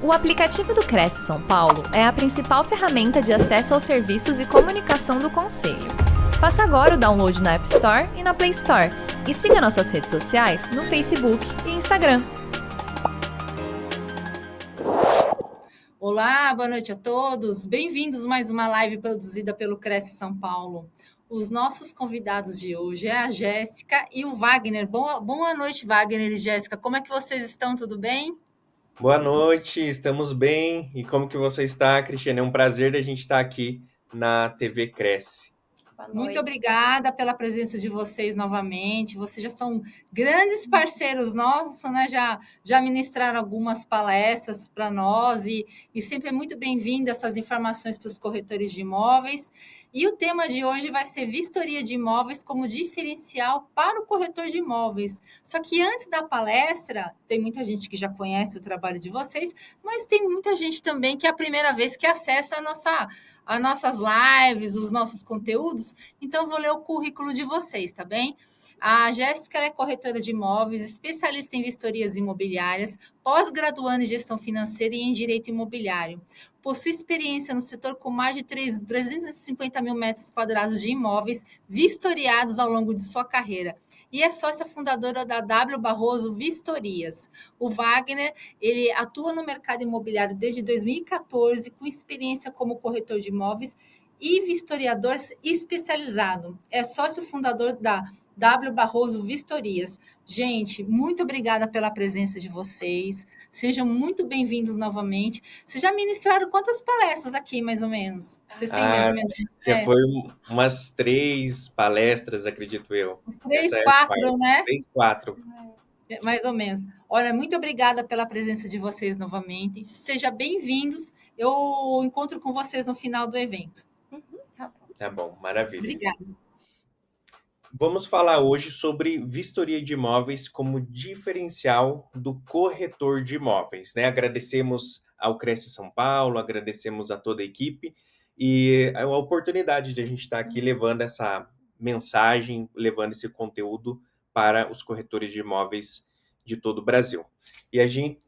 O aplicativo do Cresce São Paulo é a principal ferramenta de acesso aos serviços e comunicação do Conselho. Faça agora o download na App Store e na Play Store. E siga nossas redes sociais no Facebook e Instagram. Olá, boa noite a todos. Bem-vindos a mais uma live produzida pelo Cresce São Paulo. Os nossos convidados de hoje é a Jéssica e o Wagner. Boa noite, Wagner e Jéssica. Como é que vocês estão? Tudo bem? Boa noite, estamos bem. E como que você está, Cristiane? É um prazer a gente estar aqui na TV Cresce. Muito obrigada pela presença de vocês novamente. Vocês já são grandes parceiros nossos, né? Já ministraram algumas palestras para nós e sempre é muito bem-vindo essas informações para os corretores de imóveis. E o tema de hoje vai ser vistoria de imóveis como diferencial para o corretor de imóveis. Só que antes da palestra, tem muita gente que já conhece o trabalho de vocês, mas tem muita gente também que é a primeira vez que acessa as nossas lives, os nossos conteúdos. Então, vou ler o currículo de vocês, tá bem? A Jéssica é corretora de imóveis, especialista em vistorias imobiliárias, pós-graduando em gestão financeira e em direito imobiliário. Possui experiência no setor com mais de 350 mil metros quadrados de imóveis vistoriados ao longo de sua carreira. E é sócia fundadora da W Barroso Vistorias. O Wagner, ele atua no mercado imobiliário desde 2014, com experiência como corretor de imóveis e vistoriador especializado. É sócio fundador da W Barroso Vistorias. Gente, muito obrigada pela presença de vocês. Sejam muito bem-vindos novamente. Vocês já ministraram quantas palestras aqui, mais ou menos? Vocês têm mais ou menos? Já foi umas 3 palestras, acredito eu. Uns 3, Essa é a 4, quarta. né? 3, 4. Mais ou menos. Olha, muito obrigada pela presença de vocês novamente. Sejam bem-vindos. Eu encontro com vocês no final do evento. Tá bom, maravilha. Obrigada. Vamos falar hoje sobre vistoria de imóveis como diferencial do corretor de imóveis, né? Agradecemos ao Cresce São Paulo, agradecemos a toda a equipe e a oportunidade de a gente estar aqui levando essa mensagem, levando esse conteúdo para os corretores de imóveis de todo o Brasil. E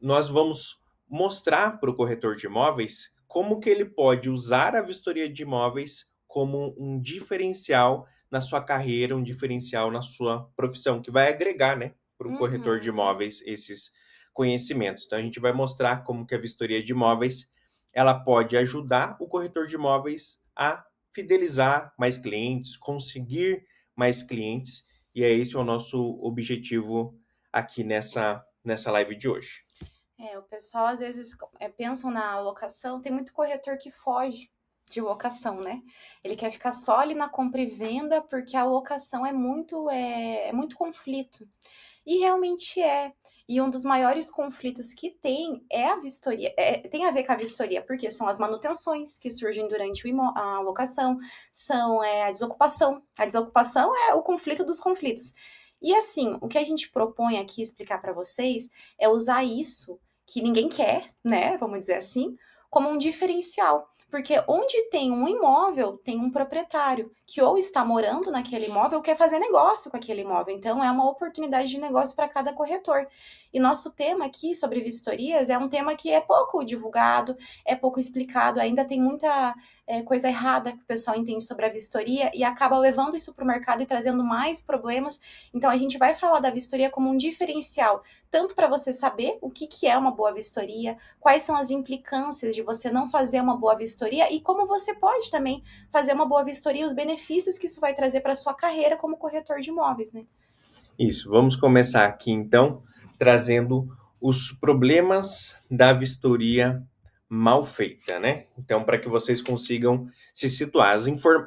nós vamos mostrar para o corretor de imóveis como que ele pode usar a vistoria de imóveis como um diferencial na sua carreira, um diferencial na sua profissão, que vai agregar, né, para o corretor de imóveis esses conhecimentos. Então, a gente vai mostrar como que a vistoria de imóveis, ela pode ajudar o corretor de imóveis a fidelizar mais clientes, conseguir mais clientes, e é esse o nosso objetivo aqui nessa live de hoje. O pessoal às vezes pensam na locação, tem muito corretor que foge de locação, né? Ele quer ficar só ali na compra e venda porque a locação é muito conflito. E realmente é. E um dos maiores conflitos que tem é a vistoria. Tem a ver com a vistoria, porque são as manutenções que surgem durante a locação, são a desocupação. A desocupação é o conflito dos conflitos. E assim, o que a gente propõe aqui explicar para vocês é usar isso, que ninguém quer, né? Vamos dizer assim, como um diferencial. Porque onde tem um imóvel, tem um proprietário que ou está morando naquele imóvel ou quer fazer negócio com aquele imóvel. Então, é uma oportunidade de negócio para cada corretor. E nosso tema aqui sobre vistorias é um tema que é pouco divulgado, é pouco explicado, ainda tem muita coisa errada que o pessoal entende sobre a vistoria e acaba levando isso para o mercado e trazendo mais problemas. Então, a gente vai falar da vistoria como um diferencial, tanto para você saber o que é uma boa vistoria, quais são as implicâncias de você não fazer uma boa vistoria e como você pode também fazer uma boa vistoria, os benefícios que isso vai trazer para a sua carreira como corretor de imóveis, né? Isso, vamos começar aqui então, trazendo os problemas da vistoria mal feita, né? Então, para que vocês consigam se situar,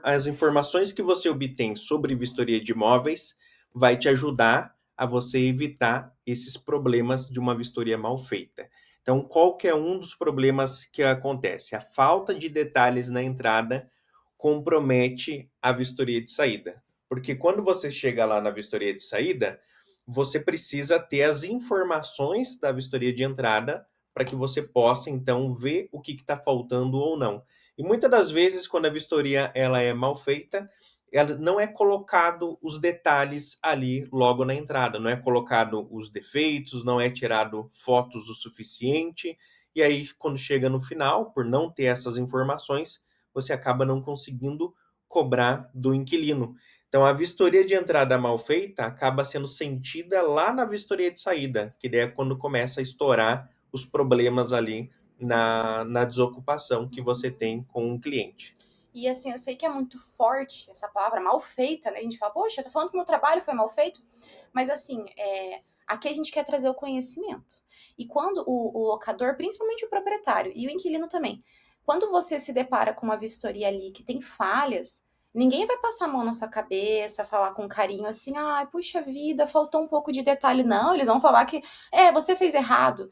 as informações que você obtém sobre vistoria de imóveis vai te ajudar a você evitar esses problemas de uma vistoria mal feita. Então, qual que é um dos problemas que acontece? A falta de detalhes na entrada compromete a vistoria de saída. Porque quando você chega lá na vistoria de saída, você precisa ter as informações da vistoria de entrada para que você possa, então, ver o que está faltando ou não. E muitas das vezes, quando a vistoria ela é mal feita, ela não é colocado os detalhes ali logo na entrada, não é colocado os defeitos, não é tirado fotos o suficiente, e aí quando chega no final, por não ter essas informações, você acaba não conseguindo cobrar do inquilino. Então, a vistoria de entrada mal feita acaba sendo sentida lá na vistoria de saída, que daí é quando começa a estourar os problemas ali na desocupação que você tem com o cliente. E assim, eu sei que é muito forte essa palavra mal feita, né? A gente fala, poxa, eu tô falando que meu trabalho foi mal feito, mas assim, aqui a gente quer trazer o conhecimento. E quando o locador, principalmente o proprietário e o inquilino também, quando você se depara com uma vistoria ali que tem falhas, ninguém vai passar a mão na sua cabeça, falar com carinho assim, ai, puxa vida, faltou um pouco de detalhe. Não, eles vão falar que, você fez errado,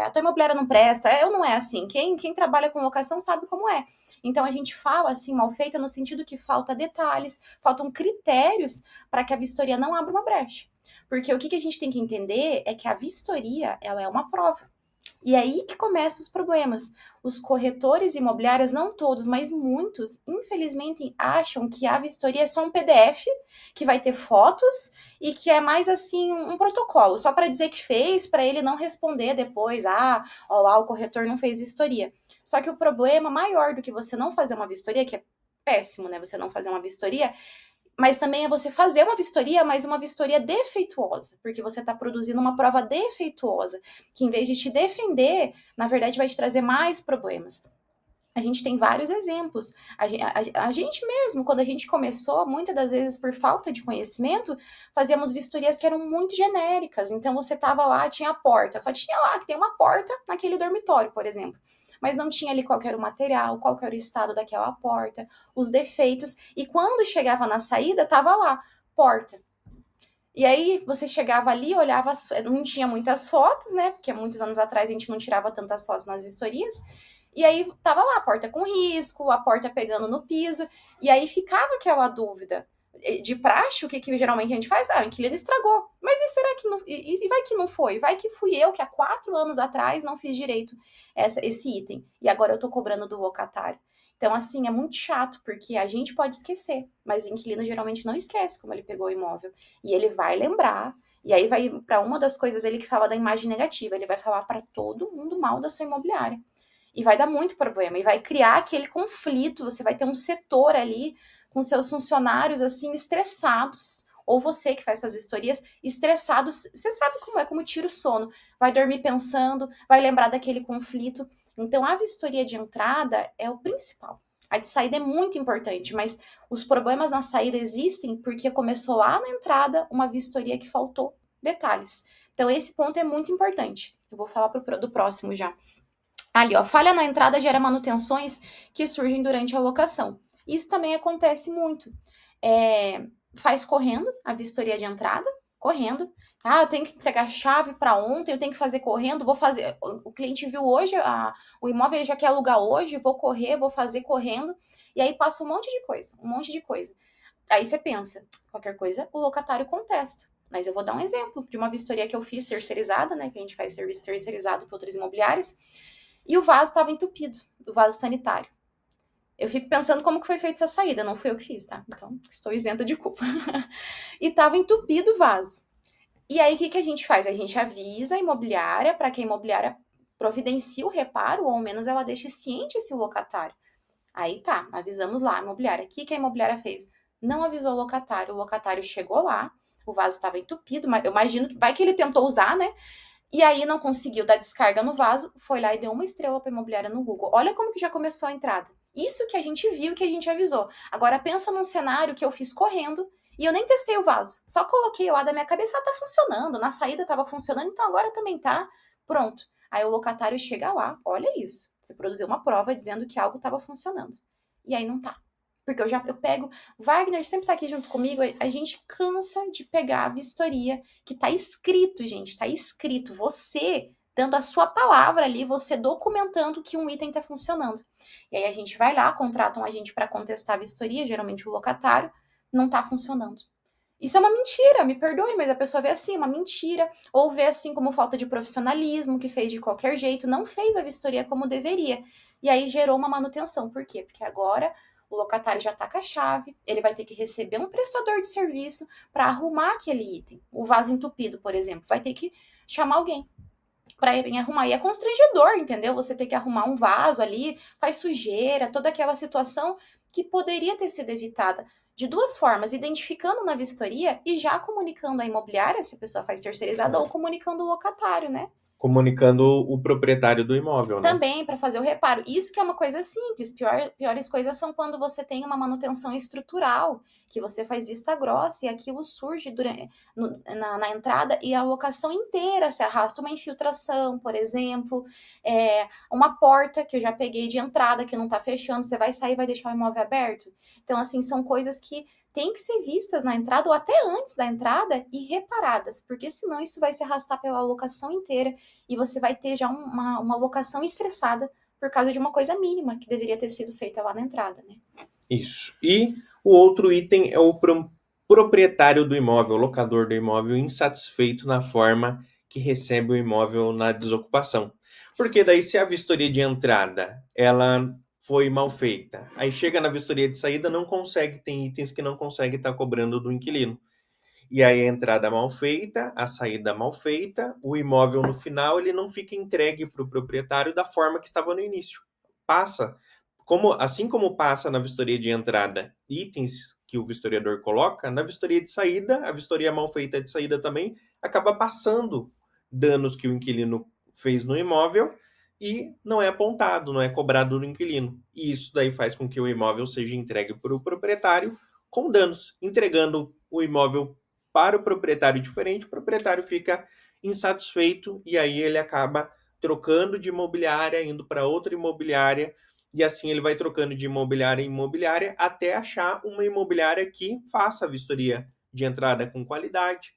a tua imobiliária não presta, ou não é assim. Quem trabalha com locação sabe como é. Então a gente fala assim, mal feita, no sentido que falta detalhes, faltam critérios para que a vistoria não abra uma brecha. Porque o que a gente tem que entender é que a vistoria, ela é uma prova. E é aí que começam os problemas. Os corretores imobiliários, não todos, mas muitos, infelizmente, acham que a vistoria é só um PDF, que vai ter fotos e que é mais assim um protocolo, só para dizer que fez, para ele não responder depois, o corretor não fez vistoria. Só que o problema maior do que você não fazer uma vistoria, que é péssimo, né? Você não fazer uma vistoria, mas também é você fazer uma vistoria, mas uma vistoria defeituosa, porque você está produzindo uma prova defeituosa, que em vez de te defender, na verdade vai te trazer mais problemas. A gente tem vários exemplos. A gente mesmo, quando a gente começou, muitas das vezes por falta de conhecimento, fazíamos vistorias que eram muito genéricas. Então você estava lá, tinha a porta, só tinha lá que tem uma porta naquele dormitório, por exemplo. Mas não tinha ali qual que era o material, qual que era o estado daquela porta, os defeitos. E quando chegava na saída, tava lá, porta. E aí você chegava ali, olhava, não tinha muitas fotos, né? Porque muitos anos atrás a gente não tirava tantas fotos nas vistorias. E aí tava lá, a porta com risco, a porta pegando no piso. E aí ficava aquela dúvida. De praxe, o que geralmente a gente faz? O inquilino estragou. Mas e será que não... E vai que não foi? Vai que fui eu que há 4 anos atrás não fiz direito esse item. E agora eu tô cobrando do locatário. Então, assim, é muito chato, porque a gente pode esquecer, mas o inquilino geralmente não esquece como ele pegou o imóvel. E ele vai lembrar, e aí vai para uma das coisas, ele que fala da imagem negativa, ele vai falar para todo mundo mal da sua imobiliária. E vai dar muito problema, e vai criar aquele conflito, você vai ter um setor ali com seus funcionários, assim, estressados, ou você que faz suas vistorias, estressados, você sabe como é, como tira o sono, vai dormir pensando, vai lembrar daquele conflito. Então, a vistoria de entrada é o principal. A de saída é muito importante, mas os problemas na saída existem porque começou lá na entrada uma vistoria que faltou detalhes. Então, esse ponto é muito importante. Eu vou falar do próximo já. Ali, ó, falha na entrada gera manutenções que surgem durante a locação. Isso também acontece muito. Faz correndo a vistoria de entrada, correndo. Eu tenho que entregar a chave para ontem, eu tenho que fazer correndo, vou fazer. O cliente viu hoje, o imóvel ele já quer alugar hoje, vou correr, vou fazer correndo. E aí passa um monte de coisa. Aí você pensa, qualquer coisa, o locatário contesta. Mas eu vou dar um exemplo de uma vistoria que eu fiz terceirizada, né? Que a gente faz serviço terceirizado para outras imobiliárias. E o vaso estava entupido, o vaso sanitário. Eu fico pensando como que foi feita essa saída, não fui eu que fiz, tá? Então, estou isenta de culpa. E estava entupido o vaso. E aí, o que a gente faz? A gente avisa a imobiliária para que a imobiliária providencie o reparo, ou ao menos ela deixe ciente esse locatário. Aí tá, avisamos lá a imobiliária. O que a imobiliária fez? Não avisou o locatário chegou lá, o vaso estava entupido, mas eu imagino que vai que ele tentou usar, né? E aí não conseguiu dar descarga no vaso, foi lá e deu 1 estrela para a imobiliária no Google. Olha como que já começou a entrada. Isso que a gente viu, que a gente avisou. Agora pensa num cenário que eu fiz correndo e eu nem testei o vaso. Só coloquei lá da minha cabeça, tá funcionando. Na saída tava funcionando, então agora também tá. Pronto. Aí o locatário chega lá, olha isso. Você produziu uma prova dizendo que algo estava funcionando. E aí não tá. Porque eu pego... Wagner sempre tá aqui junto comigo, a gente cansa de pegar a vistoria que tá escrito, gente, tá escrito. Você dando a sua palavra ali, você documentando que um item tá funcionando. E aí a gente vai lá, contrata um agente para contestar a vistoria, geralmente o locatário, não tá funcionando. Isso é uma mentira, me perdoe, mas a pessoa vê assim, uma mentira, ou vê assim como falta de profissionalismo, que fez de qualquer jeito, não fez a vistoria como deveria. E aí gerou uma manutenção. Por quê? Porque agora o locatário já está com a chave, ele vai ter que receber um prestador de serviço para arrumar aquele item. O vaso entupido, por exemplo, vai ter que chamar alguém para arrumar. E é constrangedor, entendeu? Você ter que arrumar um vaso ali, faz sujeira, toda aquela situação que poderia ter sido evitada de duas formas, identificando na vistoria e já comunicando a imobiliária, se a pessoa faz terceirizada, ou comunicando o locatário, né? Comunicando o proprietário do imóvel, né? Também para fazer o reparo. Isso que é uma coisa simples. Piores coisas são quando você tem uma manutenção estrutural, que você faz vista grossa e aquilo surge na entrada e a locação inteira se arrasta. Uma infiltração, por exemplo, uma porta que eu já peguei de entrada que não está fechando, você vai sair e vai deixar o imóvel aberto. Então, assim, são coisas que têm que ser vistas na entrada ou até antes da entrada e reparadas, porque senão isso vai se arrastar pela locação inteira e você vai ter já uma locação estressada por causa de uma coisa mínima que deveria ter sido feita lá na entrada, né? Isso. E o outro item é o proprietário do imóvel, o locador do imóvel, insatisfeito na forma que recebe o imóvel na desocupação. Porque daí, se a vistoria de entrada ela foi mal feita, aí chega na vistoria de saída, não consegue, tem itens que não consegue estar cobrando do inquilino. E aí a entrada mal feita, a saída mal feita, o imóvel no final ele não fica entregue para o proprietário da forma que estava no início. Passa, assim como passa na vistoria de entrada itens que o vistoriador coloca, na vistoria de saída, a vistoria mal feita de saída também acaba passando danos que o inquilino fez no imóvel e não é apontado, não é cobrado do inquilino. E isso daí faz com que o imóvel seja entregue para o proprietário com danos, entregando o imóvel para o proprietário diferente, o proprietário fica insatisfeito e aí ele acaba trocando de imobiliária, indo para outra imobiliária, e assim ele vai trocando de imobiliária em imobiliária até achar uma imobiliária que faça a vistoria de entrada com qualidade,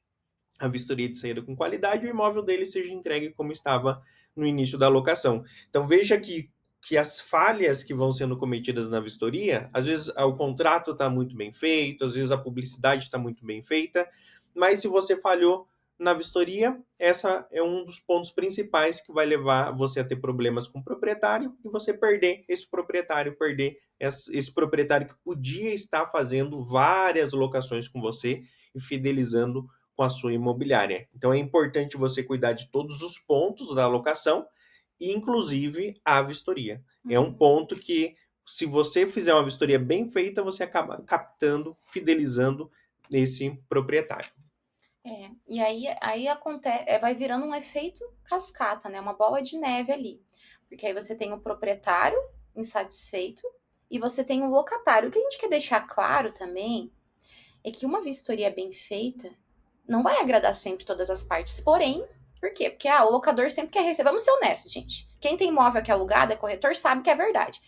a vistoria de saída com qualidade, e o imóvel dele seja entregue como estava no início da locação. Então veja que as falhas que vão sendo cometidas na vistoria, às vezes o contrato está muito bem feito, às vezes a publicidade está muito bem feita, mas se você falhou na vistoria, essa é um dos pontos principais que vai levar você a ter problemas com o proprietário e você perder esse proprietário que podia estar fazendo várias locações com você e fidelizando com a sua imobiliária. Então é importante você cuidar de todos os pontos da locação, inclusive a vistoria. É um ponto que, se você fizer uma vistoria bem feita, você acaba captando, fidelizando esse proprietário. E aí acontece, vai virando um efeito cascata, né? Uma bola de neve ali. Porque aí você tem o proprietário insatisfeito e você tem o locatário. O que a gente quer deixar claro também é que uma vistoria bem feita não vai agradar sempre todas as partes. Porém, por quê? Porque o locador sempre quer receber. Vamos ser honestos, gente. Quem tem imóvel aqui alugado, é corretor, sabe que é verdade.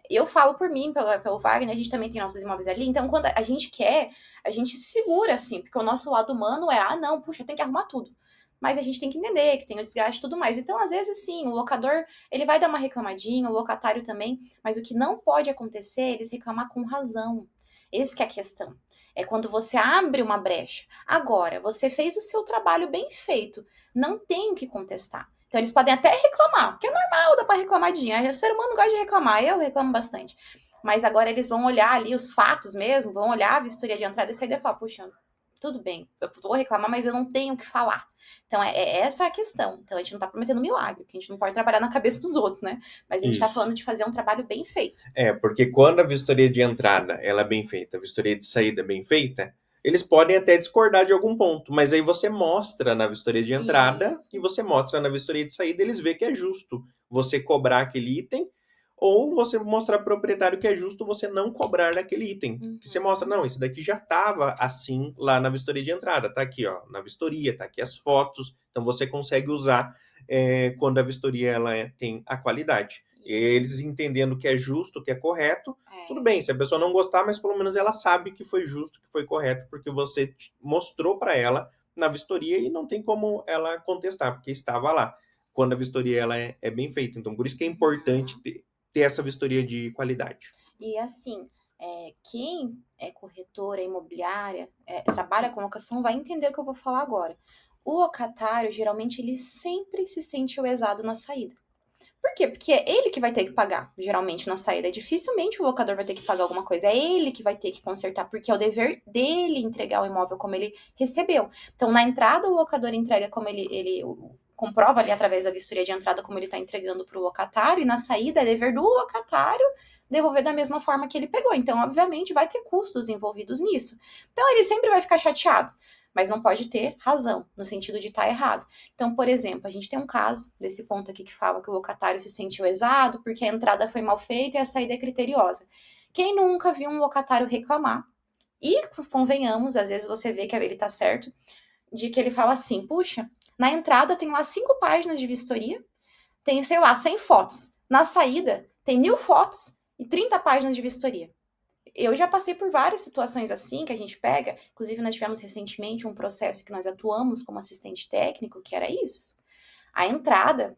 Eu falo por mim, pelo Wagner, a gente também tem nossos imóveis ali, então quando a gente quer, a gente se segura, assim, porque o nosso lado humano é, não, puxa, tem que arrumar tudo. Mas a gente tem que entender que tem o desgaste e tudo mais. Então, às vezes, sim, o locador, ele vai dar uma reclamadinha, o locatário também, mas o que não pode acontecer é eles reclamar com razão. Esse que é a questão. É quando você abre uma brecha. Agora, você fez o seu trabalho bem feito, não tem o que contestar. Então, eles podem até reclamar, porque é normal dar uma reclamadinha. O ser humano gosta de reclamar, eu reclamo bastante. Mas agora eles vão olhar ali os fatos mesmo, vão olhar a vistoria de entrada e saída e falar, puxa, tudo bem, eu vou reclamar, mas eu não tenho o que falar. Então, essa a questão. Então, a gente não tá prometendo milagre, porque a gente não pode trabalhar na cabeça dos outros, né? Mas a gente tá falando de fazer um trabalho bem feito. Porque quando a vistoria de entrada ela é bem feita, a vistoria de saída é bem feita, eles podem até discordar de algum ponto, mas aí você mostra na vistoria de entrada e você mostra na vistoria de saída, eles veem que é justo você cobrar aquele item, ou você mostrar ao proprietário que é justo você não cobrar daquele item. Que você mostra, não, esse daqui já estava assim lá na vistoria de entrada, tá aqui, ó, na vistoria, tá aqui as fotos, então você consegue usar quando a vistoria ela tem a qualidade. Eles entendendo que é justo, que é correto, tudo bem, se a pessoa não gostar, mas pelo menos ela sabe que foi justo, que foi correto, porque você mostrou para ela na vistoria e não tem como ela contestar, porque estava lá, quando a vistoria ela é bem feita. Então, por isso que é importante ter essa vistoria de qualidade. E assim, quem é corretora imobiliária, trabalha com locação, vai entender o que eu vou falar agora. O locatário, geralmente, ele sempre se sente lesado na saída. Por quê? Porque é ele que vai ter que pagar, geralmente, na saída. Dificilmente o locador vai ter que pagar alguma coisa. É ele que vai ter que consertar, porque é o dever dele entregar o imóvel como ele recebeu. Então, na entrada, o locador entrega como ele comprova ali através da vistoria de entrada como ele está entregando para o locatário, e na saída é dever do locatário devolver da mesma forma que ele pegou. Então, obviamente, vai ter custos envolvidos nisso. Então, ele sempre vai ficar chateado, mas não pode ter razão, no sentido de estar errado. Então, por exemplo, a gente tem um caso desse ponto aqui que fala que o locatário se sentiu lesado porque a entrada foi mal feita e a saída é criteriosa. Quem nunca viu um locatário reclamar? E, convenhamos, às vezes você vê que ele tá certo, de que ele fala assim, puxa, na entrada tem lá 5 páginas de vistoria, tem, sei lá, 100 fotos. Na saída, tem 1000 fotos e 30 páginas de vistoria. Eu já passei por várias situações assim, que a gente pega, inclusive nós tivemos recentemente um processo que nós atuamos como assistente técnico, que era isso. A entrada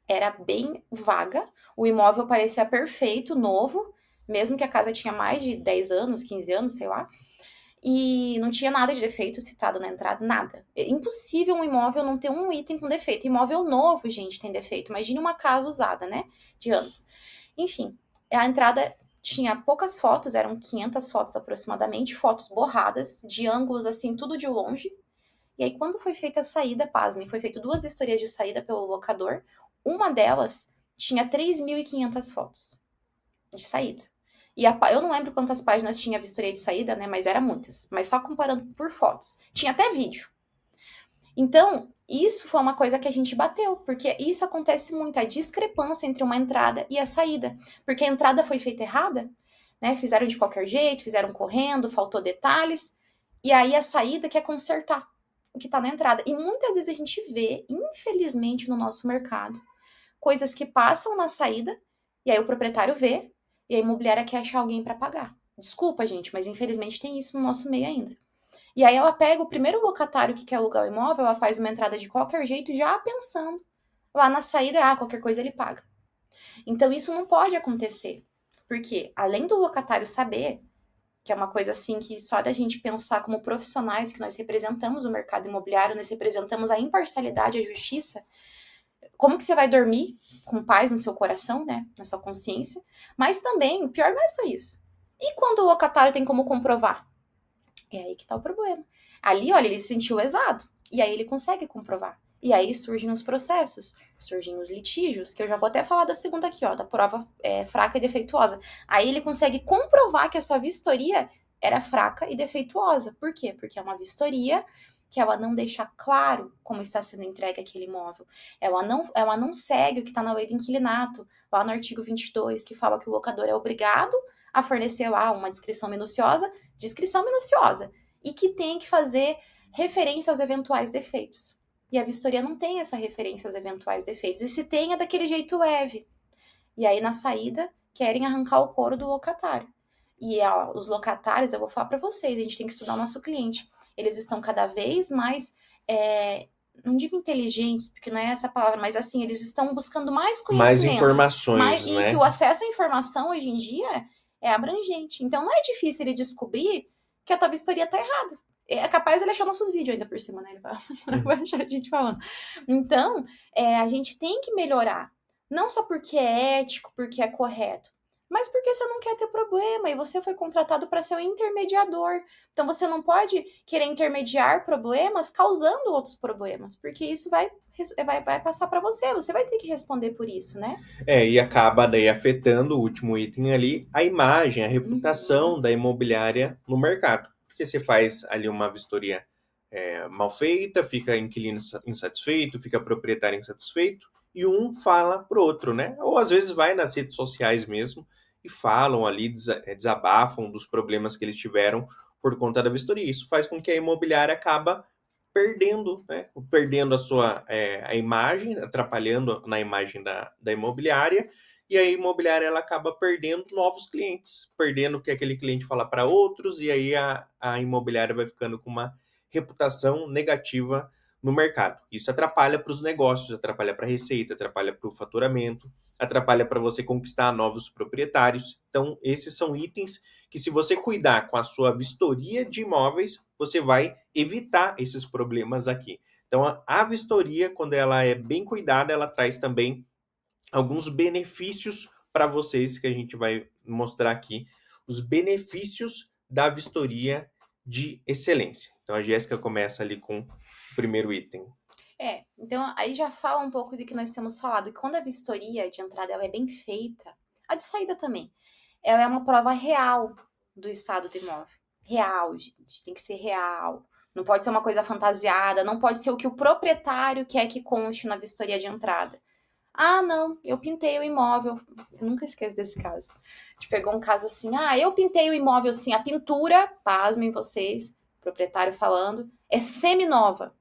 era bem vaga, o imóvel parecia perfeito, novo, mesmo que a casa tinha mais de 10 anos, 15 anos, sei lá, e não tinha nada de defeito citado na entrada, nada. É impossível um imóvel não ter um item com defeito. Imóvel novo, gente, tem defeito. Imagine uma casa usada, né, de anos. Enfim, a entrada tinha poucas fotos, eram 500 fotos aproximadamente, fotos borradas, de ângulos assim, tudo de longe. E aí, quando foi feita a saída, pasmem, foi feito 2 vistorias de saída pelo locador. Uma delas tinha 3.500 fotos de saída. E eu não lembro quantas páginas tinha a vistoria de saída, né? Mas era muitas. Mas só comparando por fotos. Tinha até vídeo. Então, isso foi uma coisa que a gente bateu, porque isso acontece muito, a discrepância entre uma entrada e a saída. Porque a entrada foi feita errada, né? Fizeram de qualquer jeito, fizeram correndo, faltou detalhes. E aí a saída quer consertar o que tá na entrada. E muitas vezes a gente vê, infelizmente, no nosso mercado, coisas que passam na saída, e aí o proprietário vê, e a imobiliária quer achar alguém para pagar. Desculpa, gente, mas infelizmente tem isso no nosso meio ainda. E aí ela pega o primeiro locatário que quer alugar o imóvel, ela faz uma entrada de qualquer jeito, já pensando lá na saída, qualquer coisa ele paga. Então isso não pode acontecer. Porque além do locatário saber, que é uma coisa assim que só da gente pensar como profissionais que nós representamos o mercado imobiliário, nós representamos a imparcialidade e a justiça, como que você vai dormir com paz no seu coração, né, na sua consciência, mas também, o pior não é só isso. E quando o locatário tem como comprovar? É aí que tá o problema. Ali, olha, ele se sentiu lesado, e aí ele consegue comprovar. E aí surgem os processos, surgem os litígios, que eu já vou até falar da segunda aqui, ó, da prova fraca e defeituosa. Aí ele consegue comprovar que a sua vistoria era fraca e defeituosa. Por quê? Porque é uma vistoria que ela não deixa claro como está sendo entregue aquele imóvel. Ela não segue o que está na lei do inquilinato, lá no artigo 22, que fala que o locador é obrigado a fornecer lá uma descrição minuciosa, e que tem que fazer referência aos eventuais defeitos. E a vistoria não tem essa referência aos eventuais defeitos. E se tem, é daquele jeito leve. E aí, na saída, querem arrancar o couro do locatário. E os locatários, eu vou falar para vocês, a gente tem que estudar o nosso cliente. Eles estão cada vez mais, não digo inteligentes, porque não é essa palavra, mas assim, eles estão buscando mais conhecimento. Mais informações, né? Isso, o acesso à informação hoje em dia é abrangente. Então, não é difícil ele descobrir que a tua vistoria tá errada. É capaz ele achar nossos vídeos ainda por cima, né? Ele vai achar a gente falando. Então, a gente tem que melhorar. Não só porque é ético, porque é correto, mas porque você não quer ter problema e você foi contratado para ser um intermediador. Então, você não pode querer intermediar problemas causando outros problemas, porque isso vai passar para você. Você vai ter que responder por isso, né? E acaba daí afetando o último item ali, a imagem, a reputação da imobiliária no mercado. Porque você faz ali uma vistoria mal feita, fica inquilino insatisfeito, fica proprietário insatisfeito, e um fala pro outro, né? Ou às vezes vai nas redes sociais mesmo e falam ali, desabafam dos problemas que eles tiveram por conta da vistoria. Isso faz com que a imobiliária acaba perdendo, né? Perdendo a imagem, atrapalhando na imagem da imobiliária, e a imobiliária ela acaba perdendo novos clientes, perdendo o que aquele cliente fala para outros, e aí a imobiliária vai ficando com uma reputação negativa no mercado. Isso atrapalha para os negócios, atrapalha para a receita, atrapalha para o faturamento, atrapalha para você conquistar novos proprietários. Então, esses são itens que, se você cuidar com a sua vistoria de imóveis, você vai evitar esses problemas aqui. Então, a vistoria, quando ela é bem cuidada, ela traz também alguns benefícios para vocês, que a gente vai mostrar aqui, os benefícios da vistoria de excelência. Então, a Jéssica começa ali com o primeiro item. Então aí já fala um pouco do que nós temos falado, que quando a vistoria de entrada ela é bem feita, a de saída também, ela é uma prova real do estado do imóvel. Real, gente, tem que ser real. Não pode ser uma coisa fantasiada, não pode ser o que o proprietário quer que conste na vistoria de entrada. Ah, não, eu pintei o imóvel. Eu nunca esqueço desse caso. A gente pegou um caso assim, eu pintei o imóvel assim, a pintura, pasmem vocês, proprietário falando, é semi-nova.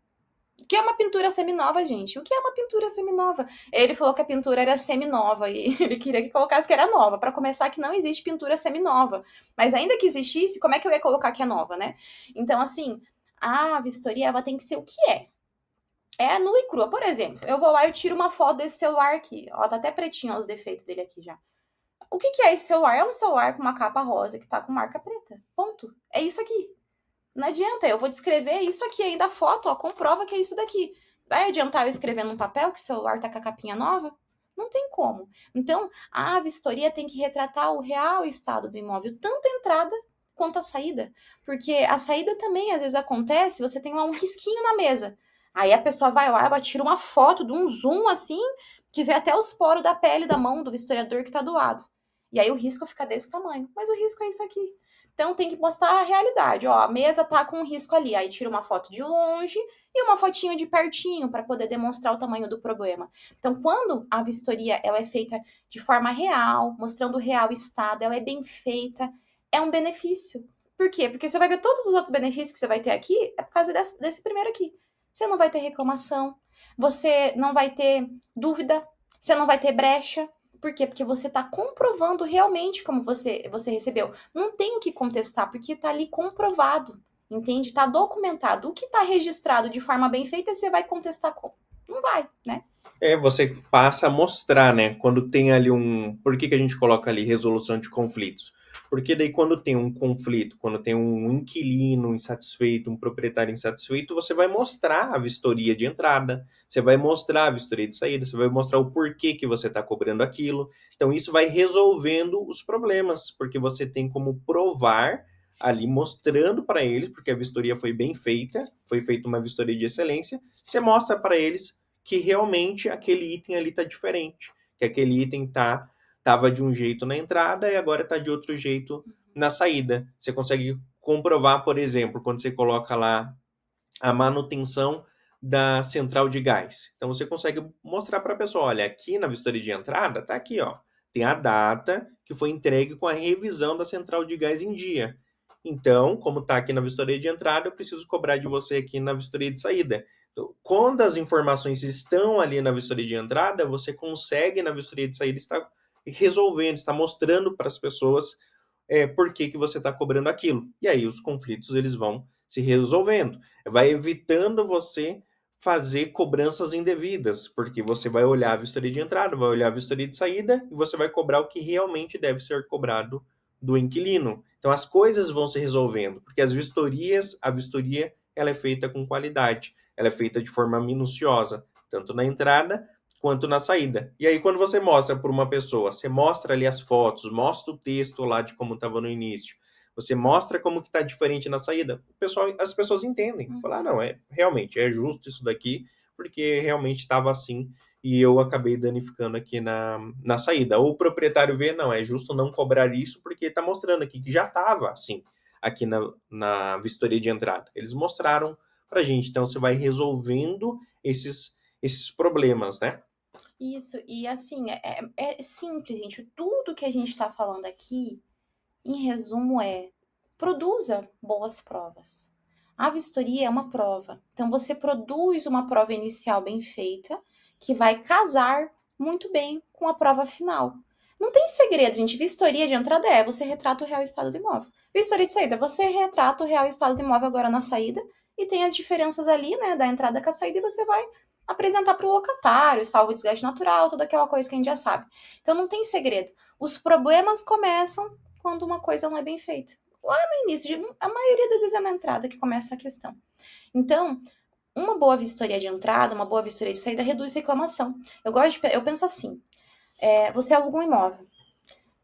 O que é uma pintura seminova, gente? O que é uma pintura seminova? Ele falou que a pintura era seminova e ele queria que colocasse que era nova. Para começar, que não existe pintura seminova. Mas ainda que existisse, como é que eu ia colocar que é nova, né? Então, assim, a vistoria ela tem que ser o que é. É nua e crua. Por exemplo, eu vou lá e tiro uma foto desse celular aqui. Ó, tá até pretinho ó, os defeitos dele aqui já. O que é esse celular? É um celular com uma capa rosa que tá com marca preta. Ponto. É isso aqui. Não adianta, eu vou descrever isso aqui ainda a foto, ó, comprova que é isso daqui. Vai adiantar eu escrever num papel que o celular tá com a capinha nova? Não tem como. Então, a vistoria tem que retratar o real estado do imóvel, tanto a entrada quanto a saída. Porque a saída também, às vezes, acontece, você tem lá um risquinho na mesa. Aí a pessoa vai lá, ela tira uma foto de um zoom assim, que vê até os poros da pele da mão do vistoriador que tá do lado. E aí o risco fica desse tamanho. Mas o risco é isso aqui. Então tem que mostrar a realidade. Ó, a mesa tá com um risco ali. Aí tira uma foto de longe e uma fotinho de pertinho para poder demonstrar o tamanho do problema. Então, quando a vistoria ela é feita de forma real, mostrando o real estado, ela é bem feita, é um benefício. Por quê? Porque você vai ver todos os outros benefícios que você vai ter aqui, é por causa desse primeiro aqui. Você não vai ter reclamação, você não vai ter dúvida, você não vai ter brecha. Por quê? Porque você está comprovando realmente como você recebeu. Não tem o que contestar, porque está ali comprovado, entende? Está documentado. O que está registrado de forma bem feita, você vai contestar como? Não vai, né? Você passa a mostrar, né? Quando tem ali Por que a gente coloca ali resolução de conflitos? Porque daí quando tem um conflito, quando tem um inquilino insatisfeito, um proprietário insatisfeito, você vai mostrar a vistoria de entrada, você vai mostrar a vistoria de saída, você vai mostrar o porquê que você está cobrando aquilo. Então isso vai resolvendo os problemas, porque você tem como provar ali mostrando para eles, porque a vistoria foi bem feita, foi feita uma vistoria de excelência, você mostra para eles que realmente aquele item ali está diferente, que aquele item tava de um jeito na entrada e agora está de outro jeito na saída. Você consegue comprovar, por exemplo, quando você coloca lá a manutenção da central de gás. Então você consegue mostrar para a pessoa, olha, aqui na vistoria de entrada tá aqui, ó, tem a data que foi entregue com a revisão da central de gás em dia. Então, como está aqui na vistoria de entrada, eu preciso cobrar de você aqui na vistoria de saída. Então, quando as informações estão ali na vistoria de entrada, você consegue na vistoria de saída estar resolvendo, estar mostrando para as pessoas por que você está cobrando aquilo. E aí os conflitos eles vão se resolvendo. Vai evitando você fazer cobranças indevidas, porque você vai olhar a vistoria de entrada, vai olhar a vistoria de saída e você vai cobrar o que realmente deve ser cobrado do inquilino. Então as coisas vão se resolvendo, porque a vistoria ela é feita com qualidade, ela é feita de forma minuciosa, tanto na entrada quanto na saída. E aí quando você mostra para uma pessoa, você mostra ali as fotos, mostra o texto lá de como estava no início, você mostra como que está diferente na saída, as pessoas entendem. Falar, não, realmente, é justo isso daqui, porque realmente estava assim e eu acabei danificando aqui na saída. Ou o proprietário vê, não, é justo não cobrar isso, porque está mostrando aqui que já estava assim, aqui na vistoria de entrada. Eles mostraram pra gente, então você vai resolvendo esses problemas, né? Isso, e assim, é simples, gente. Tudo que a gente está falando aqui, em resumo, produza boas provas. A vistoria é uma prova. Então, você produz uma prova inicial bem feita, que vai casar muito bem com a prova final. Não tem segredo, gente. Vistoria de entrada você retrata o real estado do imóvel. Vistoria de saída, você retrata o real estado do imóvel agora na saída e tem as diferenças ali, né, da entrada com a saída e você vai apresentar para o locatário, salvo desgaste natural, toda aquela coisa que a gente já sabe. Então, não tem segredo. Os problemas começam quando uma coisa não é bem feita. Lá no início, a maioria das vezes é na entrada que começa a questão. Então, uma boa vistoria de entrada, uma boa vistoria de saída reduz reclamação. Eu penso assim, você aluga um imóvel.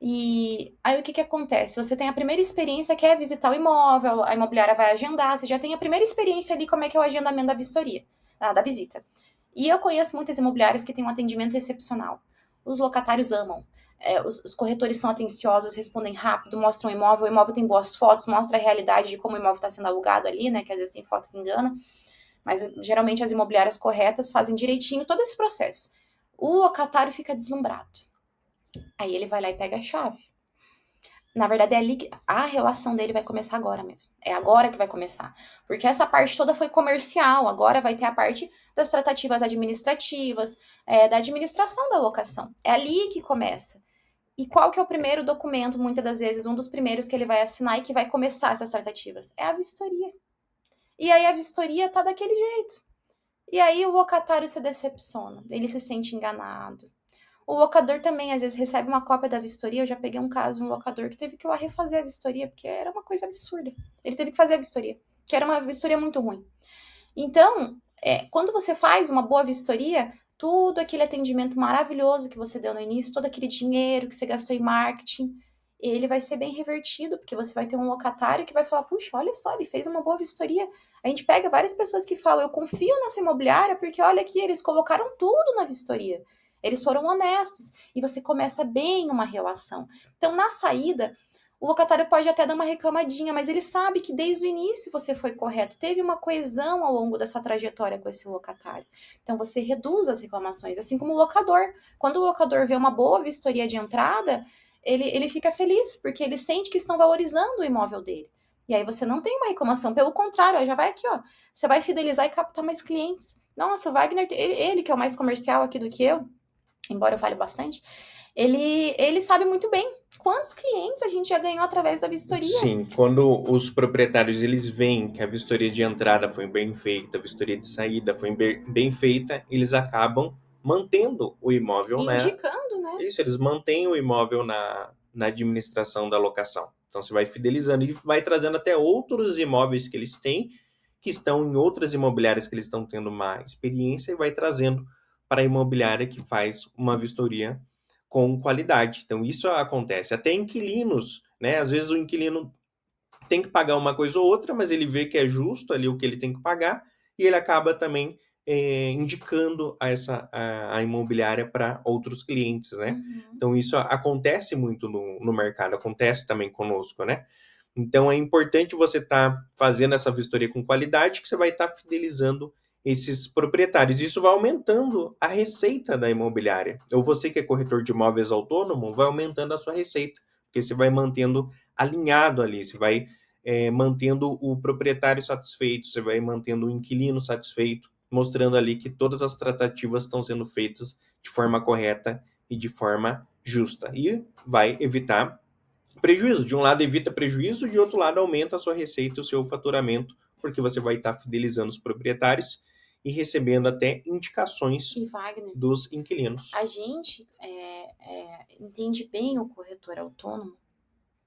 E aí o que acontece? Você tem a primeira experiência que é visitar o imóvel, a imobiliária vai agendar, você já tem a primeira experiência ali como é que é o agendamento da vistoria. da visita. E eu conheço muitas imobiliárias que têm um atendimento excepcional. Os locatários amam. Os corretores são atenciosos, respondem rápido, mostram o imóvel tem boas fotos, mostra a realidade de como o imóvel está sendo alugado ali, né? Que às vezes tem foto que engana. Mas geralmente as imobiliárias corretas fazem direitinho todo esse processo. O locatário fica deslumbrado. Aí ele vai lá e pega a chave. Na verdade, é ali que a relação dele vai começar agora mesmo. É agora que vai começar. Porque essa parte toda foi comercial. Agora vai ter a parte das tratativas administrativas, da administração da locação. É ali que começa. E qual que é o primeiro documento, muitas das vezes, um dos primeiros que ele vai assinar e que vai começar essas tratativas? É a vistoria. E aí a vistoria tá daquele jeito. E aí o locatário se decepciona, ele se sente enganado. O locador também, às vezes, recebe uma cópia da vistoria. Eu já peguei um caso, um locador que teve que ir lá refazer a vistoria, porque era uma coisa absurda. Ele teve que fazer a vistoria, que era uma vistoria muito ruim. Então, quando você faz uma boa vistoria, tudo aquele atendimento maravilhoso que você deu no início, todo aquele dinheiro que você gastou em marketing, ele vai ser bem revertido, porque você vai ter um locatário que vai falar, puxa, olha só, ele fez uma boa vistoria. A gente pega várias pessoas que falam, eu confio nessa imobiliária, porque olha aqui, eles colocaram tudo na vistoria. Eles foram honestos. E você começa bem uma relação. Então, na saída, o locatário pode até dar uma reclamadinha, mas ele sabe que desde o início você foi correto. Teve uma coesão ao longo da sua trajetória com esse locatário. Então, você reduz as reclamações. Assim como o locador. Quando o locador vê uma boa vistoria de entrada, ele fica feliz, porque ele sente que estão valorizando o imóvel dele. E aí você não tem uma reclamação. Pelo contrário, já vai aqui, ó. Você vai fidelizar e captar mais clientes. Nossa, o Wagner, ele que é o mais comercial aqui do que eu, embora eu fale bastante, ele sabe muito bem quantos clientes a gente já ganhou através da vistoria. Sim, quando os proprietários eles veem que a vistoria de entrada foi bem feita, a vistoria de saída foi bem feita, eles acabam mantendo o imóvel, né? Indicando, né? Isso, eles mantêm o imóvel na administração da locação. Então você vai fidelizando e vai trazendo até outros imóveis que eles têm, que estão em outras imobiliárias que eles estão tendo uma experiência, e vai trazendo para a imobiliária que faz uma vistoria com qualidade. Então isso acontece. Até inquilinos, né? Às vezes o inquilino tem que pagar uma coisa ou outra, mas ele vê que é justo ali o que ele tem que pagar, e ele acaba também indicando a imobiliária para outros clientes, né? Uhum. Então isso acontece muito no mercado, acontece também conosco, né? Então é importante você estar fazendo essa vistoria com qualidade, que você vai estar fidelizando esses proprietários. Isso vai aumentando a receita da imobiliária. Ou você que é corretor de imóveis autônomo, vai aumentando a sua receita, porque você vai mantendo alinhado ali, você vai mantendo o proprietário satisfeito, você vai mantendo o inquilino satisfeito, mostrando ali que todas as tratativas estão sendo feitas de forma correta e de forma justa. E vai evitar prejuízo. De um lado evita prejuízo, de outro lado aumenta a sua receita e o seu faturamento, porque você vai estar fidelizando os proprietários e recebendo até indicações E Wagner, dos inquilinos. a gente entende bem o corretor autônomo,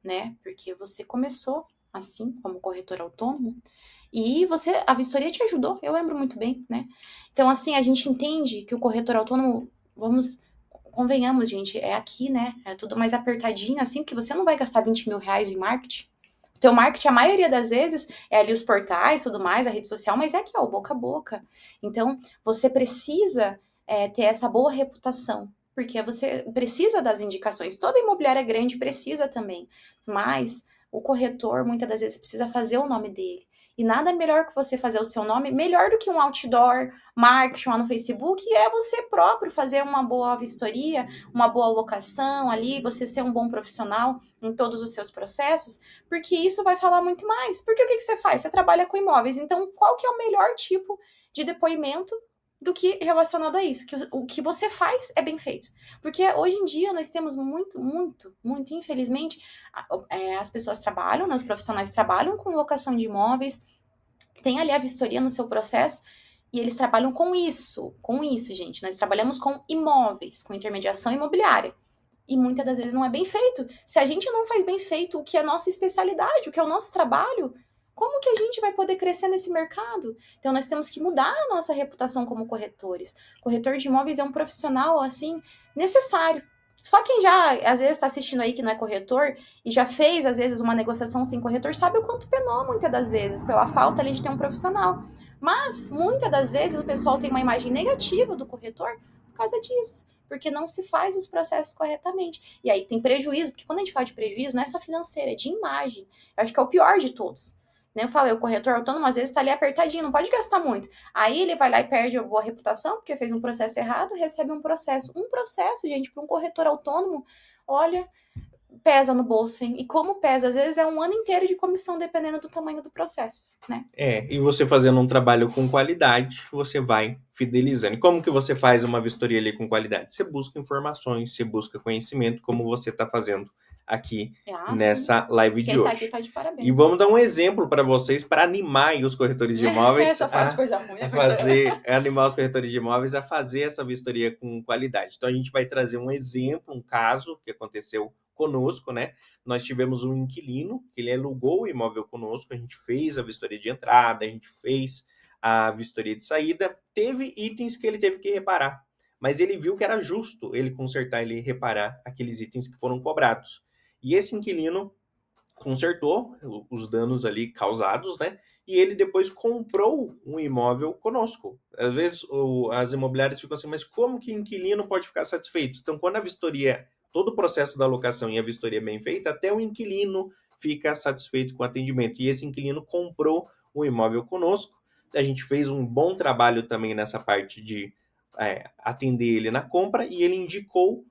né? Porque você começou assim, como corretor autônomo, e a vistoria te ajudou, eu lembro muito bem, né? Então, assim, a gente entende que o corretor autônomo, convenhamos, gente, é aqui, né? É tudo mais apertadinho, assim, que você não vai gastar 20 mil reais em marketing. O teu marketing, a maioria das vezes, é ali os portais, tudo mais, a rede social, mas é aqui, ó, o boca a boca. Então, você precisa ter essa boa reputação, porque você precisa das indicações. Toda imobiliária grande precisa também, mas o corretor, muitas das vezes, precisa fazer o nome dele. E nada melhor que você fazer o seu nome, melhor do que um outdoor, marketing lá no Facebook, é você próprio fazer uma boa vistoria, uma boa locação ali, você ser um bom profissional em todos os seus processos, porque isso vai falar muito mais. Porque o que você faz? Você trabalha com imóveis, então qual que é o melhor tipo de depoimento do que relacionado a isso? Que o que você faz é bem feito. Porque hoje em dia nós temos muito, infelizmente, as pessoas trabalham, né, os profissionais trabalham com locação de imóveis, tem ali a vistoria no seu processo, e eles trabalham com isso, gente. Nós trabalhamos com imóveis, com intermediação imobiliária. E muitas das vezes não é bem feito. Se a gente não faz bem feito o que é a nossa especialidade, o que é o nosso trabalho, como que a gente vai poder crescer nesse mercado? Então, nós temos que mudar a nossa reputação como corretores. Corretor de imóveis é um profissional, assim, necessário. Só quem já, às vezes, está assistindo aí que não é corretor e já fez, às vezes, uma negociação sem corretor, sabe o quanto penou, muitas das vezes, pela falta ali de ter um profissional. Mas, muitas das vezes, o pessoal tem uma imagem negativa do corretor por causa disso, porque não se faz os processos corretamente. E aí tem prejuízo, porque quando a gente fala de prejuízo, não é só financeiro, é de imagem. Eu acho que é o pior de todos. Eu falei, o corretor autônomo às vezes está ali apertadinho, não pode gastar muito. Aí ele vai lá e perde a boa reputação, porque fez um processo errado, recebe um processo. Um processo, gente, para um corretor autônomo, olha, pesa no bolso, hein? E como pesa? Às vezes é um ano inteiro de comissão, dependendo do tamanho do processo, né? E você fazendo um trabalho com qualidade, você vai fidelizando. E como que você faz uma vistoria ali com qualidade? Você busca informações, você busca conhecimento, como você está fazendo aqui nessa live de Quem tá hoje. aqui tá de parabéns. E vamos dar um exemplo para vocês, para animar aí os corretores de imóveis Essa fala de coisa ruim, animar os corretores de imóveis a fazer essa vistoria com qualidade. Então a gente vai trazer um exemplo, um caso que aconteceu conosco, né? Nós tivemos um inquilino, que ele alugou o imóvel conosco, a gente fez a vistoria de entrada, a gente fez a vistoria de saída, teve itens que ele teve que reparar, mas ele viu que era justo ele consertar, ele reparar aqueles itens que foram cobrados. E esse inquilino consertou os danos ali causados, né? E ele depois comprou um imóvel conosco. Às vezes as imobiliárias ficam assim, mas como que inquilino pode ficar satisfeito? Então, quando a vistoria, todo o processo da locação e a vistoria é bem feita, até o inquilino fica satisfeito com o atendimento. E esse inquilino comprou o imóvel conosco. A gente fez um bom trabalho também nessa parte de atender ele na compra e ele indicou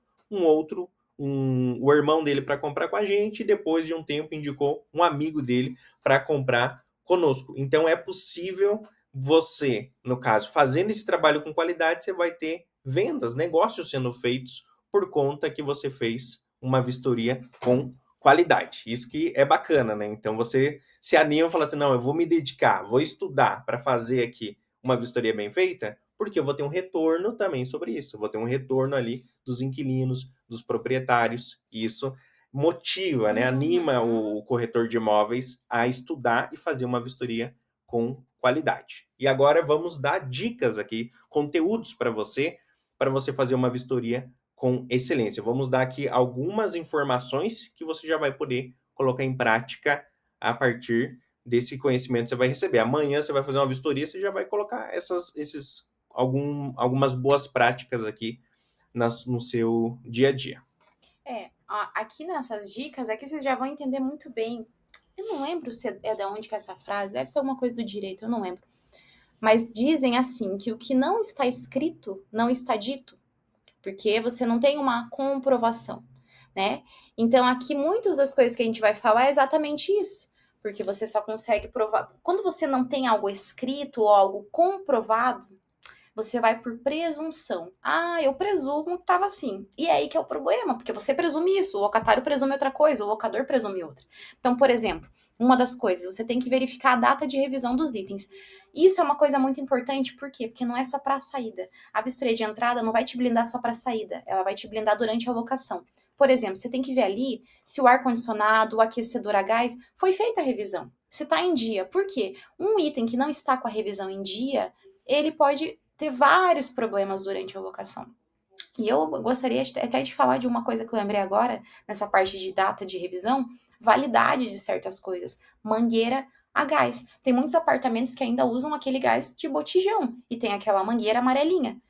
o irmão dele para comprar com a gente e depois de um tempo indicou um amigo dele para comprar conosco. Então é possível você, no caso, fazendo esse trabalho com qualidade, você vai ter vendas, negócios sendo feitos por conta que você fez uma vistoria com qualidade. Isso que é bacana, né? Então você se anima e fala assim, não, eu vou me dedicar, vou estudar para fazer aqui uma vistoria bem feita, porque eu vou ter um retorno também sobre isso. Eu vou ter um retorno ali dos inquilinos, dos proprietários. E isso motiva, né? Anima o corretor de imóveis a estudar e fazer uma vistoria com qualidade. E agora vamos dar dicas aqui, conteúdos para você fazer uma vistoria com excelência. Vamos dar aqui algumas informações que você já vai poder colocar em prática a partir desse conhecimento que você vai receber. Amanhã você vai fazer uma vistoria, você já vai colocar algumas boas práticas aqui no seu dia a dia. Aqui nessas dicas é que vocês já vão entender muito bem. Eu não lembro se é de onde que é essa frase, deve ser alguma coisa do direito, eu não lembro. Mas dizem assim, que o que não está escrito não está dito, porque você não tem uma comprovação, né? Então aqui muitas das coisas que a gente vai falar é exatamente isso, porque você só consegue provar. Quando você não tem algo escrito ou algo comprovado, você vai por presunção. Eu presumo que estava assim. E é aí que é o problema, porque você presume isso, o locatário presume outra coisa, o locador presume outra. Então, por exemplo, uma das coisas, você tem que verificar a data de revisão dos itens. Isso é uma coisa muito importante, por quê? Porque não é só para a saída. A vistoria de entrada não vai te blindar só para a saída, ela vai te blindar durante a locação. Por exemplo, você tem que ver ali se o ar-condicionado, o aquecedor a gás, foi feita a revisão. Se está em dia. Por quê? Um item que não está com a revisão em dia, ele pode ter vários problemas durante a locação. E eu gostaria até de falar de uma coisa que eu lembrei agora, nessa parte de data de revisão, validade de certas coisas. Mangueira a gás. Tem muitos apartamentos que ainda usam aquele gás de botijão e tem aquela mangueira amarelinha.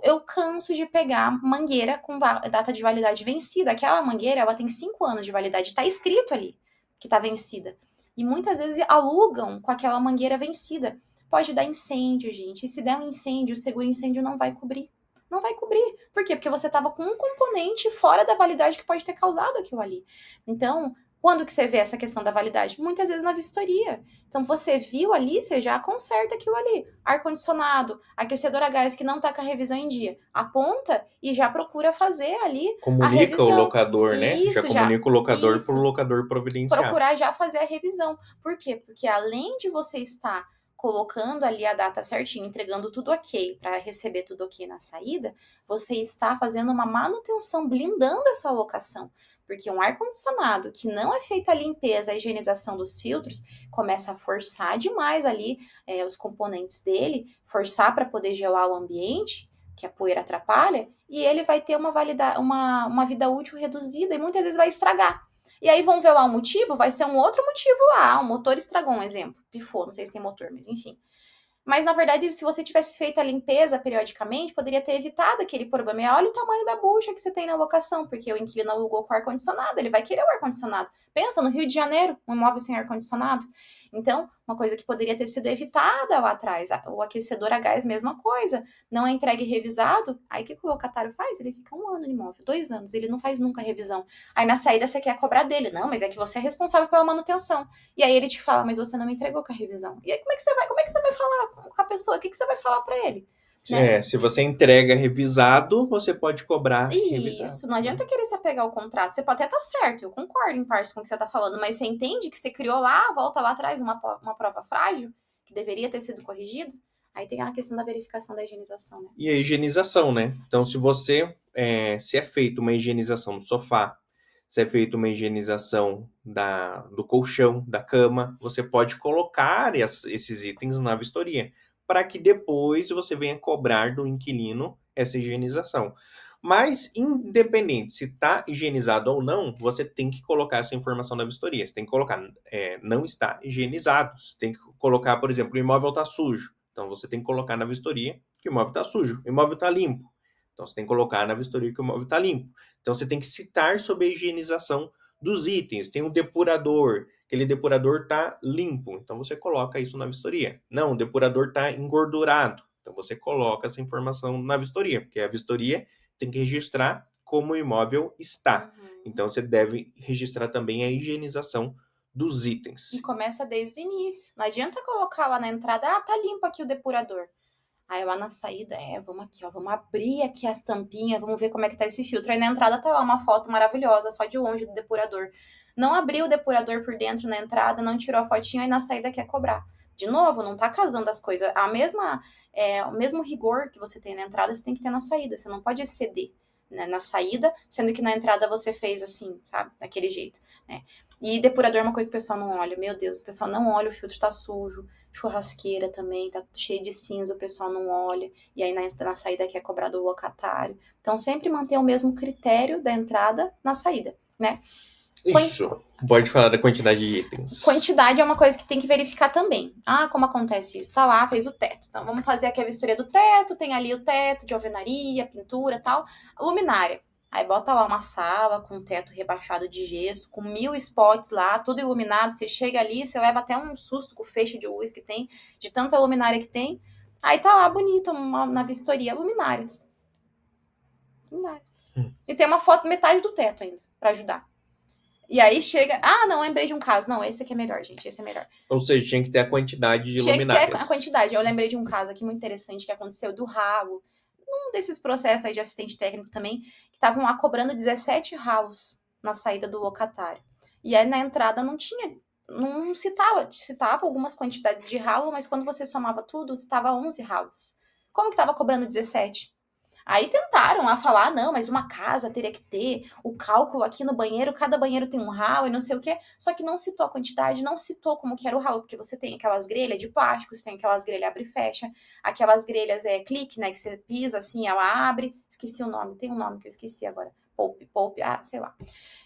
Eu canso de pegar mangueira com data de validade vencida. Aquela mangueira, ela tem 5 anos de validade, tá escrito ali que tá vencida. E muitas vezes alugam com aquela mangueira vencida. Pode dar incêndio, gente. E se der um incêndio, o seguro incêndio não vai cobrir. Não vai cobrir. Por quê? Porque você estava com um componente fora da validade que pode ter causado aquilo ali. Então, quando que você vê essa questão da validade? Muitas vezes na vistoria. Então, você viu ali, você já conserta aquilo ali. Ar-condicionado, aquecedor a gás que não está com a revisão em dia. Aponta e já procura fazer ali a revisão. Comunica o locador, né? Isso, já comunica o locador para o locador providenciar. Procurar já fazer a revisão. Por quê? Porque além de você estar colocando ali a data certinha, entregando tudo ok, para receber tudo ok na saída, você está fazendo uma manutenção, blindando essa locação. Porque um ar-condicionado que não é feita a limpeza, a higienização dos filtros, começa a forçar demais ali os componentes dele, forçar para poder gelar o ambiente, que a poeira atrapalha, e ele vai ter uma vida útil reduzida e muitas vezes vai estragar. E aí vão ver lá o motivo, vai ser um outro motivo lá, o motor estragou, um exemplo, pifou, não sei se tem motor, mas enfim. Mas, na verdade, se você tivesse feito a limpeza periodicamente, poderia ter evitado aquele problema. E olha o tamanho da bucha que você tem na locação, porque o inquilino alugou com ar-condicionado, ele vai querer o ar-condicionado. Pensa, no Rio de Janeiro, um imóvel sem ar-condicionado. Então, uma coisa que poderia ter sido evitada lá atrás. O aquecedor a gás, mesma coisa. Não é entregue revisado, aí o que o locatário faz? Ele fica 1 ano no imóvel, 2 anos, ele não faz nunca revisão. Aí na saída você quer cobrar dele. Não, mas é que você é responsável pela manutenção. E aí ele te fala, mas você não me entregou com a revisão. E aí como é que você vai falar com a pessoa? O que você vai falar para ele? Né? Se você entrega revisado, você pode cobrar revisado. Isso, não adianta querer se apegar ao contrato. Você pode até estar certo, eu concordo em parte com o que você está falando, mas você entende que você criou lá, volta lá atrás, uma prova frágil, que deveria ter sido corrigido? Aí tem a questão da verificação da higienização, né? E a higienização, né? Então, se você, se é feita uma higienização do sofá, se é feita uma higienização do colchão, da cama, você pode colocar esses itens na vistoria, para que depois você venha cobrar do inquilino essa higienização. Mas, independente se está higienizado ou não, você tem que colocar essa informação na vistoria. Você tem que colocar, não está higienizado. Você tem que colocar, por exemplo, o imóvel está sujo. Então, você tem que colocar na vistoria que o imóvel está sujo, o imóvel está limpo. Então, você tem que colocar na vistoria que o imóvel está limpo. Então, você tem que citar sobre a higienização dos itens. Tem um depurador, aquele depurador está limpo. Então, você coloca isso na vistoria. Não, o depurador está engordurado. Então, você coloca essa informação na vistoria, porque a vistoria tem que registrar como o imóvel está. Então, você deve registrar também a higienização dos itens. E começa desde o início. Não adianta colocar lá na entrada, tá limpo aqui o depurador. Aí lá na saída, vamos aqui, ó, vamos abrir aqui as tampinhas, vamos ver como é que tá esse filtro. Aí na entrada tá lá uma foto maravilhosa, só de longe do depurador. Não abriu o depurador por dentro na entrada, não tirou a fotinha, aí na saída quer cobrar. De novo, não tá casando as coisas. O mesmo rigor que você tem na entrada, você tem que ter na saída. Você não pode exceder, né, na saída, sendo que na entrada você fez assim, sabe? Daquele jeito, né? E depurador é uma coisa que o pessoal não olha. Meu Deus, o pessoal não olha, o filtro tá sujo. Churrasqueira também, tá cheio de cinza, o pessoal não olha. E aí na saída quer cobrar do locatário. Então sempre manter o mesmo critério da entrada na saída, né? Isso. Pode falar da quantidade de itens. Quantidade é uma coisa que tem que verificar também. Como acontece isso? Tá lá, fez o teto. Então vamos fazer aqui a vistoria do teto, tem ali o teto de alvenaria, pintura e tal. Luminária. Aí bota lá uma sala com teto rebaixado de gesso, com 1000 spots lá, tudo iluminado. Você chega ali, você leva até um susto com o feixe de luz que tem, de tanta luminária que tem. Aí tá lá bonito na vistoria, luminárias. E tem uma foto metade do teto ainda, pra ajudar. E aí chega, não, lembrei de um caso. Não, esse aqui é melhor, gente, esse é melhor. Ou seja, tinha que ter a quantidade de luminárias. Tinha que ter a quantidade. Eu lembrei de um caso aqui muito interessante que aconteceu do ralo. Um desses processos aí de assistente técnico também, que estavam lá cobrando 17 ralos na saída do locatário. E aí na entrada não citava algumas quantidades de ralo, mas quando você somava tudo, citava 11 ralos. Como que estava cobrando 17? Aí tentaram lá falar, não, mas uma casa teria que ter o cálculo aqui no banheiro, cada banheiro tem um ralo e não sei o quê. Só que não citou a quantidade, não citou como que era o ralo, porque você tem aquelas grelhas de plástico, você tem aquelas grelhas abre e fecha, aquelas grelhas clique, né, que você pisa assim, ela abre. Esqueci o nome, tem um nome que eu esqueci agora. Poupe, sei lá.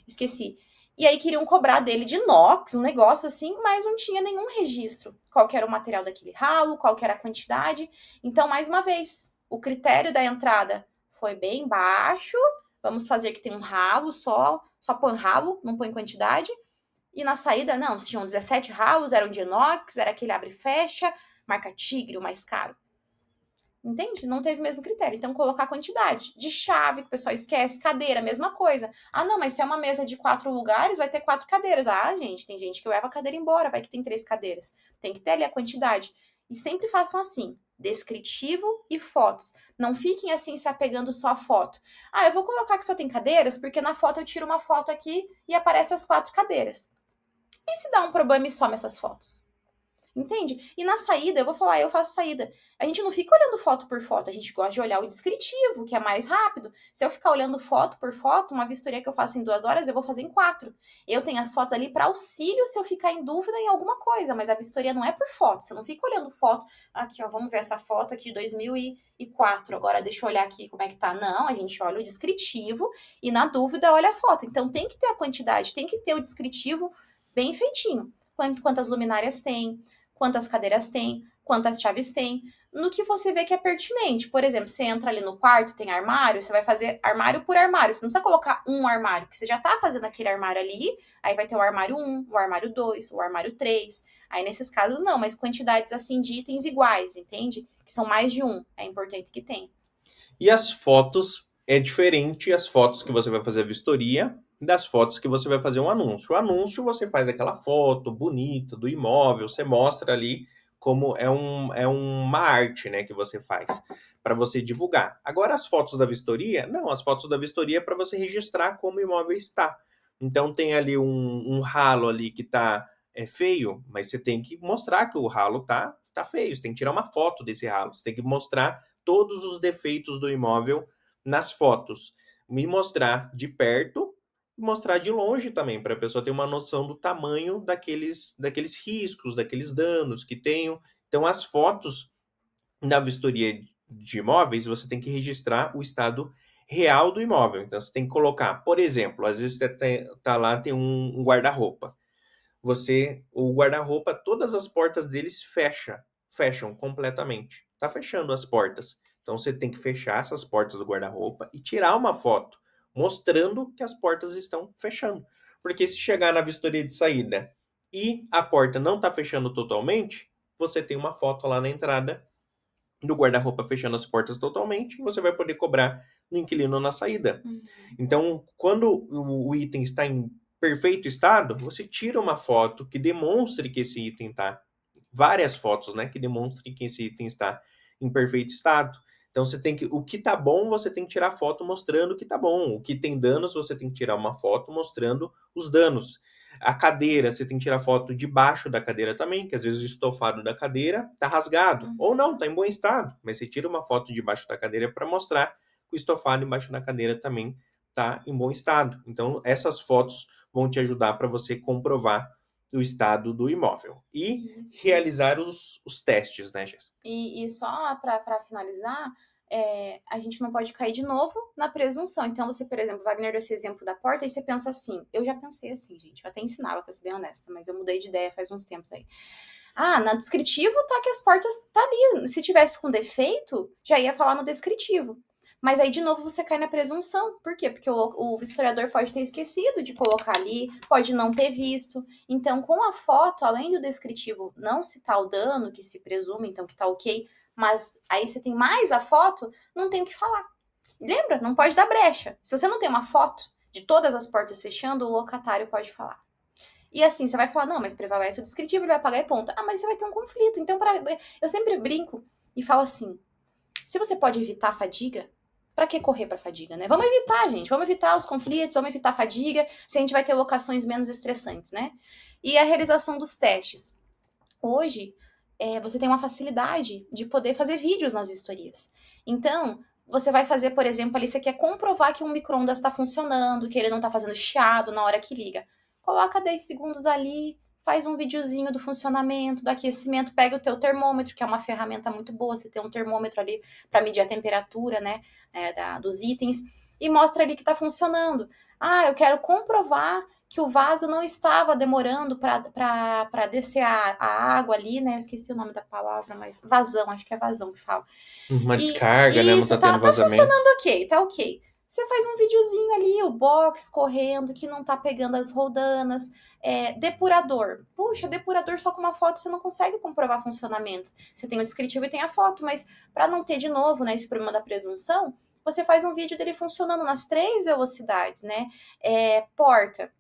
Esqueci. E aí queriam cobrar dele de inox, um negócio assim, mas não tinha nenhum registro. Qual que era o material daquele ralo, qual que era a quantidade. Então, mais uma vez, o critério da entrada foi bem baixo. Vamos fazer que tem um ralo só põe ralo, não põe quantidade. E na saída, não, tinham 17 ralos, eram de inox, era aquele abre e fecha, marca Tigre, o mais caro. Entende? Não teve o mesmo critério. Então, colocar quantidade. De chave, que o pessoal esquece. Cadeira, mesma coisa. Não, mas se é uma mesa de 4 lugares, vai ter 4 cadeiras. Gente, tem gente que leva a cadeira embora, vai que tem 3 cadeiras. Tem que ter ali a quantidade. E sempre façam assim, descritivo e fotos. Não fiquem assim se apegando só a foto. Eu vou colocar que só tem cadeiras, porque na foto eu tiro uma foto aqui e aparece as 4 cadeiras. E se dá um problema e some essas fotos? Entende? E na saída, eu vou falar, eu faço saída. A gente não fica olhando foto por foto, a gente gosta de olhar o descritivo, que é mais rápido. Se eu ficar olhando foto por foto, uma vistoria que eu faço em 2 horas, eu vou fazer em 4. Eu tenho as fotos ali para auxílio se eu ficar em dúvida em alguma coisa, mas a vistoria não é por foto. Você não fica olhando foto. Aqui, ó, vamos ver essa foto aqui de 2004. Agora deixa eu olhar aqui como é que tá. Não, a gente olha o descritivo e na dúvida olha a foto. Então tem que ter a quantidade, tem que ter o descritivo bem feitinho. Quantas luminárias tem, quantas cadeiras tem, quantas chaves tem, no que você vê que é pertinente. Por exemplo, você entra ali no quarto, tem armário, você vai fazer armário por armário. Você não precisa colocar um armário, porque você já tá fazendo aquele armário ali, aí vai ter o armário 1, o armário 2, o armário 3. Aí nesses casos não, mas quantidades assim de itens iguais, entende? Que são mais de um, é importante que tenha. E as fotos é diferente as fotos que você vai fazer a vistoria das fotos que você vai fazer um anúncio. O anúncio você faz aquela foto bonita do imóvel, você mostra ali como é uma arte, né, que você faz para você divulgar. Agora as fotos da vistoria, não, as fotos da vistoria é para você registrar como o imóvel está. Então tem ali um ralo ali que está feio, mas você tem que mostrar que o ralo tá feio, você tem que tirar uma foto desse ralo, você tem que mostrar todos os defeitos do imóvel nas fotos. Me mostrar de perto e mostrar de longe também, para a pessoa ter uma noção do tamanho daqueles riscos, daqueles danos que tenham. Então, as fotos na vistoria de imóveis, você tem que registrar o estado real do imóvel. Então, você tem que colocar, por exemplo, às vezes você tá lá, tem um guarda-roupa. O guarda-roupa, todas as portas deles fecham completamente. Tá fechando as portas. Então você tem que fechar essas portas do guarda-roupa e tirar uma foto mostrando que as portas estão fechando. Porque se chegar na vistoria de saída e a porta não tá fechando totalmente, você tem uma foto lá na entrada do guarda-roupa fechando as portas totalmente e você vai poder cobrar no inquilino na saída. Então, quando o item está em perfeito estado, você tira uma foto que demonstre que esse item está... Várias fotos, né? Que demonstrem que esse item está em perfeito estado. Então, você tem que... O que está bom, você tem que tirar foto mostrando que está bom. O que tem danos, você tem que tirar uma foto mostrando os danos. A cadeira, você tem que tirar foto debaixo da cadeira também, que às vezes o estofado da cadeira está rasgado. Ou não, está em bom estado. Mas você tira uma foto debaixo da cadeira para mostrar que o estofado embaixo da cadeira também está em bom estado. Então, essas fotos vão te ajudar para você comprovar o estado do imóvel. E realizar os testes, né, Jéssica? E só para finalizar, a gente não pode cair de novo na presunção. Então, você, por exemplo, Wagner deu esse exemplo da porta, e você pensa assim, eu já pensei assim, gente, eu até ensinava, para ser bem honesta, mas eu mudei de ideia faz uns tempos aí. Na descritivo tá que as portas tá ali. Se tivesse com defeito, já ia falar no descritivo. Mas aí, de novo, você cai na presunção. Por quê? Porque o historiador pode ter esquecido de colocar ali, pode não ter visto. Então, com a foto, além do descritivo não citar o dano, que se presume, então, que tá ok, mas aí você tem mais a foto, não tem o que falar. Lembra? Não pode dar brecha. Se você não tem uma foto de todas as portas fechando, o locatário pode falar. E assim, você vai falar, não, mas prevalece o descritivo, ele vai pagar e ponto. Mas você vai ter um conflito. Então, eu sempre brinco e falo assim, se você pode evitar a fadiga, pra que correr pra fadiga, né? Vamos evitar, gente. Vamos evitar os conflitos, vamos evitar a fadiga, se a gente vai ter locações menos estressantes, né? E a realização dos testes. Hoje, você tem uma facilidade de poder fazer vídeos nas vistorias. Então, você vai fazer, por exemplo, ali, você quer comprovar que um micro-ondas está funcionando, que ele não está fazendo chiado na hora que liga. Coloca 10 segundos ali, faz um videozinho do funcionamento, do aquecimento, pega o teu termômetro, que é uma ferramenta muito boa, você tem um termômetro ali para medir a temperatura, né, dos itens, e mostra ali que está funcionando. Eu quero comprovar que o vaso não estava demorando para descer a água ali, né, eu esqueci o nome da palavra, mas vazão, acho que é vazão que fala. Uma descarga, né, não Isso, tá tendo vazamento. Tá funcionando ok, tá ok. Você faz um videozinho ali, o box correndo, que não tá pegando as roldanas. Depurador. Puxa, depurador só com uma foto você não consegue comprovar funcionamento. Você tem o descritivo e tem a foto, mas para não ter de novo, né, esse problema da presunção, você faz um vídeo dele funcionando nas 3 velocidades, né? Porta.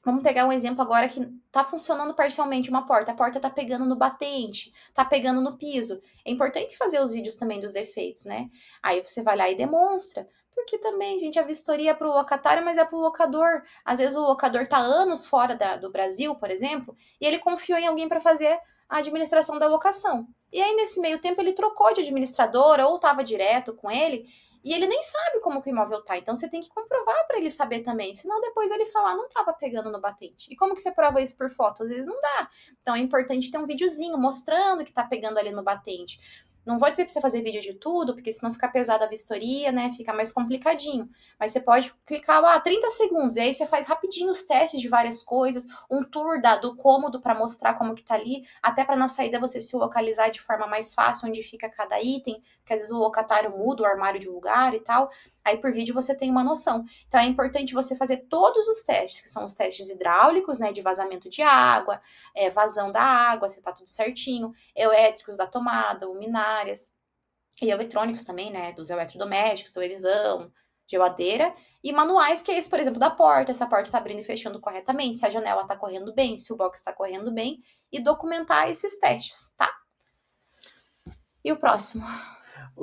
Vamos pegar um exemplo agora que tá funcionando parcialmente uma porta. A porta tá pegando no batente, tá pegando no piso. É importante fazer os vídeos também dos defeitos, né? Aí você vai lá e demonstra. Porque também, gente, a vistoria é pro locatário, mas é pro locador. Às vezes o locador tá anos fora do Brasil, por exemplo, e ele confiou em alguém para fazer a administração da locação. E aí, nesse meio tempo, ele trocou de administradora ou estava direto com ele, e ele nem sabe como que o imóvel tá. Então, você tem que comprovar para ele saber também. Senão, depois ele falar, não estava pegando no batente. E como que você prova isso por foto? Às vezes não dá. Então, é importante ter um videozinho mostrando que tá pegando ali no batente. Não vou dizer pra você fazer vídeo de tudo, porque senão fica pesada a vistoria, né? Fica mais complicadinho. Mas você pode clicar lá 30 segundos, e aí você faz rapidinho os testes de várias coisas, um tour do cômodo para mostrar como que tá ali, até para na saída você se localizar de forma mais fácil onde fica cada item, porque às vezes o locatário muda o armário de lugar e tal. Aí por vídeo você tem uma noção. Então é importante você fazer todos os testes, que são os testes hidráulicos, né? De vazamento de água, vazão da água, se tá tudo certinho, elétricos da tomada, luminárias, e eletrônicos também, né, dos eletrodomésticos, televisão, geladeira, e manuais, que é esse, por exemplo, da porta, se a porta tá abrindo e fechando corretamente, se a janela tá correndo bem, se o box tá correndo bem, e documentar esses testes, tá? E o próximo?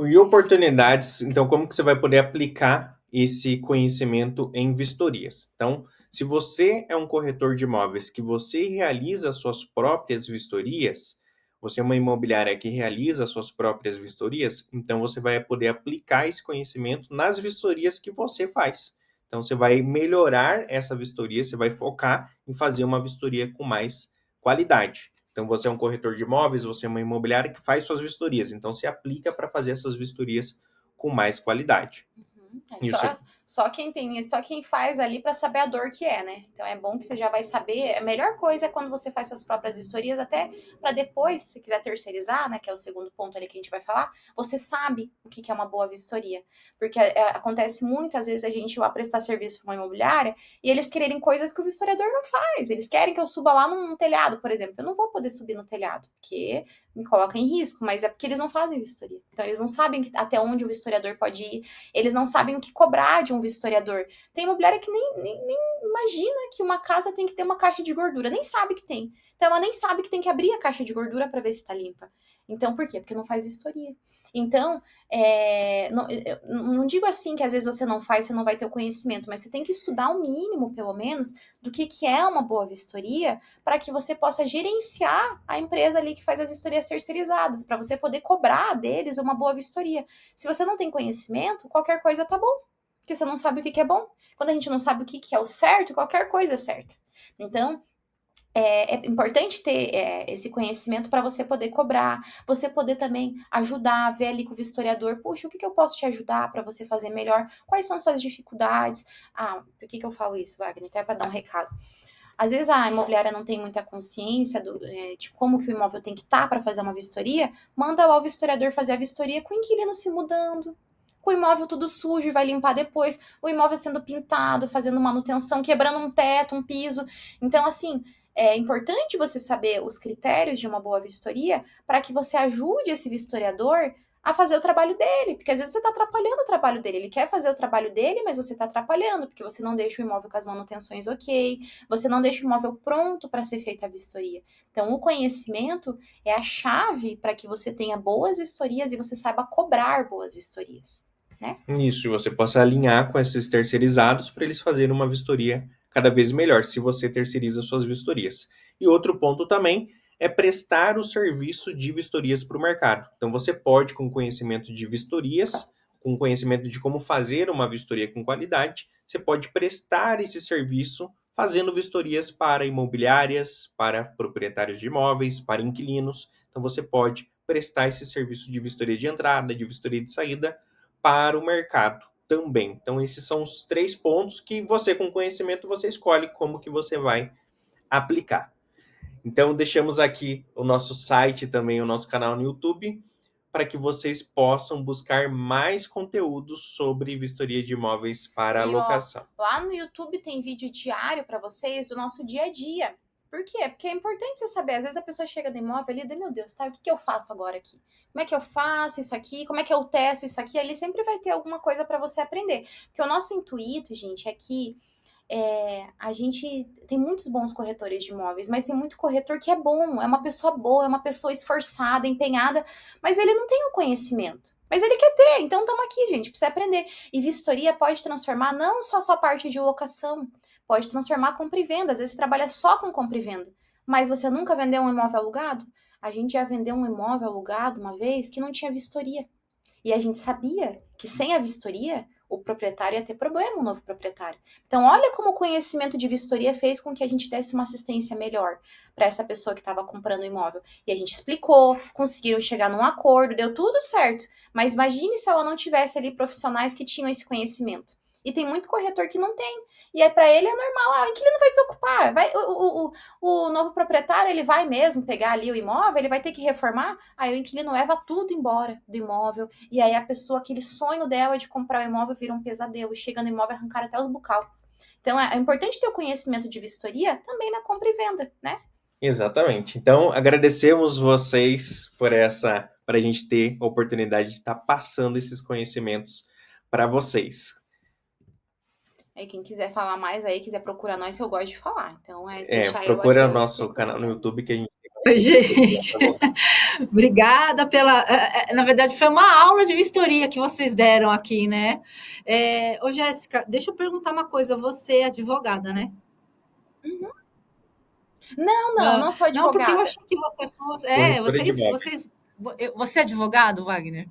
E oportunidades, então, como que você vai poder aplicar esse conhecimento em vistorias? Então, se você é um corretor de imóveis que você realiza suas próprias vistorias, você é uma imobiliária que realiza suas próprias vistorias, então você vai poder aplicar esse conhecimento nas vistorias que você faz. Então, você vai melhorar essa vistoria, você vai focar em fazer uma vistoria com mais qualidade. Então, você é um corretor de imóveis, você é uma imobiliária que faz suas vistorias. Então, se aplica para fazer essas vistorias com mais qualidade. Só quem faz ali para saber a dor que é, né? Então é bom que você já vai saber. A melhor coisa é quando você faz suas próprias vistorias, até para depois, se quiser terceirizar, né? Que é o segundo ponto ali que a gente vai falar, você sabe o que é uma boa vistoria. Porque acontece muito, às vezes, a gente vai prestar serviço para uma imobiliária e eles quererem coisas que o vistoriador não faz. Eles querem que eu suba lá num telhado, por exemplo. Eu não vou poder subir no telhado, porque me coloca em risco, mas é porque eles não fazem vistoria. Então eles não sabem até onde o vistoriador pode ir, eles não sabem o que cobrar de um vistoriador. Tem imobiliária que nem imagina que uma casa tem que ter uma caixa de gordura, nem sabe que tem. Então ela nem sabe que tem que abrir a caixa de gordura para ver se tá limpa. Então, por quê? Porque não faz vistoria. Então, não digo assim que às vezes você não faz, você não vai ter o conhecimento, mas você tem que estudar o mínimo, pelo menos, do que é uma boa vistoria, para que você possa gerenciar a empresa ali que faz as vistorias terceirizadas, para você poder cobrar deles uma boa vistoria. Se você não tem conhecimento, qualquer coisa tá bom, porque você não sabe o que é bom. Quando a gente não sabe o que é o certo, qualquer coisa é certa. Então, é importante ter esse conhecimento para você poder cobrar, você poder também ajudar, ver ali com o vistoriador, puxa, o que eu posso te ajudar para você fazer melhor? Quais são suas dificuldades? Ah, por que eu falo isso, Wagner? Até para dar um recado. Às vezes a imobiliária não tem muita consciência de como que o imóvel tem que estar para fazer uma vistoria, manda lá o vistoriador fazer a vistoria com o inquilino se mudando, com o imóvel tudo sujo e vai limpar depois, o imóvel sendo pintado, fazendo manutenção, quebrando um teto, um piso. Então, assim, é importante você saber os critérios de uma boa vistoria para que você ajude esse vistoriador a fazer o trabalho dele, porque às vezes você está atrapalhando o trabalho dele. Ele quer fazer o trabalho dele, mas você está atrapalhando, porque você não deixa o imóvel com as manutenções ok, você não deixa o imóvel pronto para ser feita a vistoria. Então, o conhecimento é a chave para que você tenha boas vistorias e você saiba cobrar boas vistorias, né? Isso, e você possa alinhar com esses terceirizados para eles fazerem uma vistoria cada vez melhor, se você terceiriza suas vistorias. E outro ponto também é prestar o serviço de vistorias para o mercado. Então, você pode, com conhecimento de vistorias, com conhecimento de como fazer uma vistoria com qualidade, você pode prestar esse serviço fazendo vistorias para imobiliárias, para proprietários de imóveis, para inquilinos. Então, você pode prestar esse serviço de vistoria de entrada, de vistoria de saída para o mercado também. Então, esses são os 3 pontos que você, com conhecimento, você escolhe como que você vai aplicar. Então, deixamos aqui o nosso site também, o nosso canal no YouTube, para que vocês possam buscar mais conteúdos sobre vistoria de imóveis para locação. Lá no YouTube tem vídeo diário para vocês do nosso dia a dia. Por quê? Porque é importante você saber. Às vezes a pessoa chega no imóvel ali e meu Deus, tá? O que eu faço agora aqui? Como é que eu faço isso aqui? Como é que eu testo isso aqui? Ali sempre vai ter alguma coisa para você aprender. Porque o nosso intuito, gente, é que a gente tem muitos bons corretores de imóveis, mas tem muito corretor que é bom, é uma pessoa boa, é uma pessoa esforçada, empenhada, mas ele não tem o conhecimento. Mas ele quer ter, então estamos aqui, gente, precisa aprender. E vistoria pode transformar não só a sua parte de locação, pode transformar compra e venda. Às vezes você trabalha só com compra e venda, mas você nunca vendeu um imóvel alugado? A gente já vendeu um imóvel alugado uma vez que não tinha vistoria. E a gente sabia que sem a vistoria, o proprietário ia ter problema, o novo proprietário. Então, olha como o conhecimento de vistoria fez com que a gente desse uma assistência melhor para essa pessoa que estava comprando o imóvel. E a gente explicou, conseguiram chegar num acordo, deu tudo certo. Mas imagine se ela não tivesse ali profissionais que tinham esse conhecimento. E tem muito corretor que não tem. E aí, para ele é normal, o inquilino vai desocupar. O novo proprietário, ele vai mesmo pegar ali o imóvel, ele vai ter que reformar. Aí o inquilino leva tudo embora do imóvel. E aí a pessoa, aquele sonho dela de comprar o imóvel vira um pesadelo. Chega no imóvel, arrancar até os bucal. Então é importante ter o conhecimento de vistoria também na compra e venda, né? Exatamente. Então, agradecemos vocês para a gente ter a oportunidade de estar passando esses conhecimentos para vocês. Aí quem quiser falar mais aí, quiser procurar nós, eu gosto de falar. Então procura o nosso canal no YouTube que a gente... Gente, obrigada pela... Na verdade, foi uma aula de vistoria que vocês deram aqui, né? Ô, Jéssica, deixa eu perguntar uma coisa. Você é advogada, né? Uhum. Não sou advogada. Não, porque eu achei que você fosse... Você é advogado, Wagner?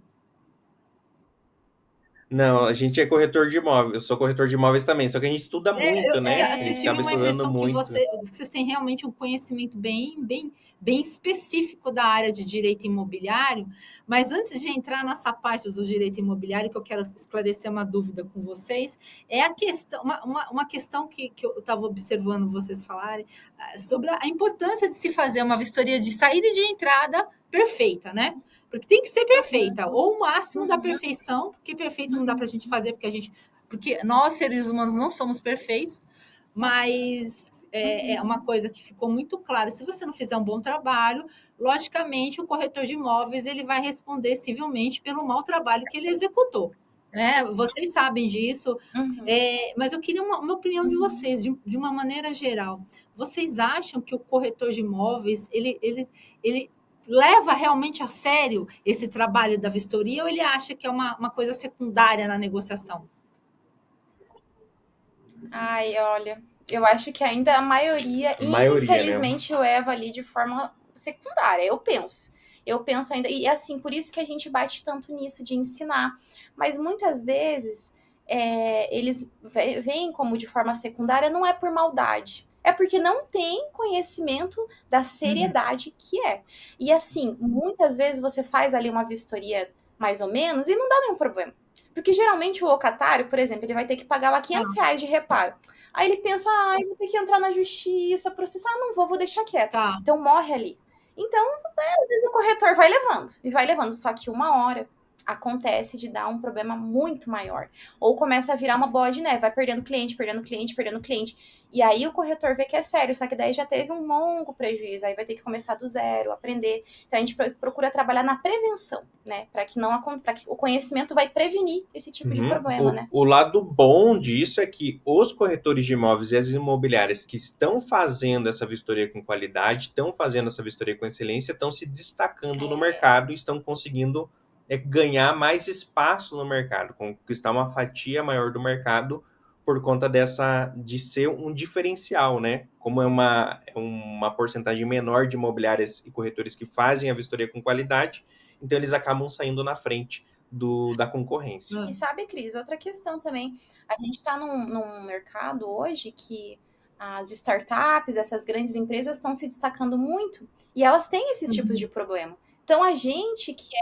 Não, a gente é corretor de imóveis. Eu sou corretor de imóveis também, só que a gente estuda muito, né? A gente tive acaba uma estudando impressão muito. que vocês têm realmente um conhecimento bem específico da área de direito imobiliário, mas antes de entrar nessa parte do direito imobiliário, que eu quero esclarecer uma dúvida com vocês, é a questão, uma questão que eu estava observando vocês falarem sobre a importância de se fazer uma vistoria de saída e de entrada perfeita, né? Porque tem que ser perfeita, ou o máximo da perfeição, porque perfeito não dá para a gente fazer, porque nós, seres humanos, não somos perfeitos, mas é uma coisa que ficou muito clara. Se você não fizer um bom trabalho, logicamente, o corretor de imóveis ele vai responder civilmente pelo mau trabalho que ele executou. Né? Vocês sabem disso, mas eu queria uma opinião de vocês, de uma maneira geral. Vocês acham que o corretor de imóveis, ele leva realmente a sério esse trabalho da vistoria ou ele acha que é uma coisa secundária na negociação? Ai, olha, eu acho que ainda a maioria infelizmente, né? Leva ali de forma secundária, eu penso ainda, e assim, por isso que a gente bate tanto nisso de ensinar, mas muitas vezes eles veem como de forma secundária, não é por maldade, é porque não tem conhecimento da seriedade que é. E assim, muitas vezes você faz ali uma vistoria mais ou menos e não dá nenhum problema. Porque geralmente o locatário, por exemplo, ele vai ter que pagar lá R$500 de reparo. Aí ele pensa, vou ter que entrar na justiça, processar. Não vou deixar quieto. Então morre ali. Então, às vezes o corretor vai levando. Só que uma hora acontece de dar um problema muito maior. Ou começa a virar uma bola de neve, vai perdendo cliente. E aí o corretor vê que é sério, só que daí já teve um longo prejuízo, aí vai ter que começar do zero, aprender. Então a gente procura trabalhar na prevenção, né? Para que o conhecimento vai prevenir esse tipo de problema, né? O lado bom disso é que os corretores de imóveis e as imobiliárias que estão fazendo essa vistoria com qualidade, estão fazendo essa vistoria com excelência, estão se destacando no mercado e estão conseguindo ganhar mais espaço no mercado, conquistar uma fatia maior do mercado por conta de ser um diferencial, né? Como é uma porcentagem menor de imobiliárias e corretores que fazem a vistoria com qualidade, então eles acabam saindo na frente da concorrência. E sabe, Cris, outra questão também, a gente está num mercado hoje que as startups, essas grandes empresas estão se destacando muito e elas têm esses tipos de problema. Então, a gente que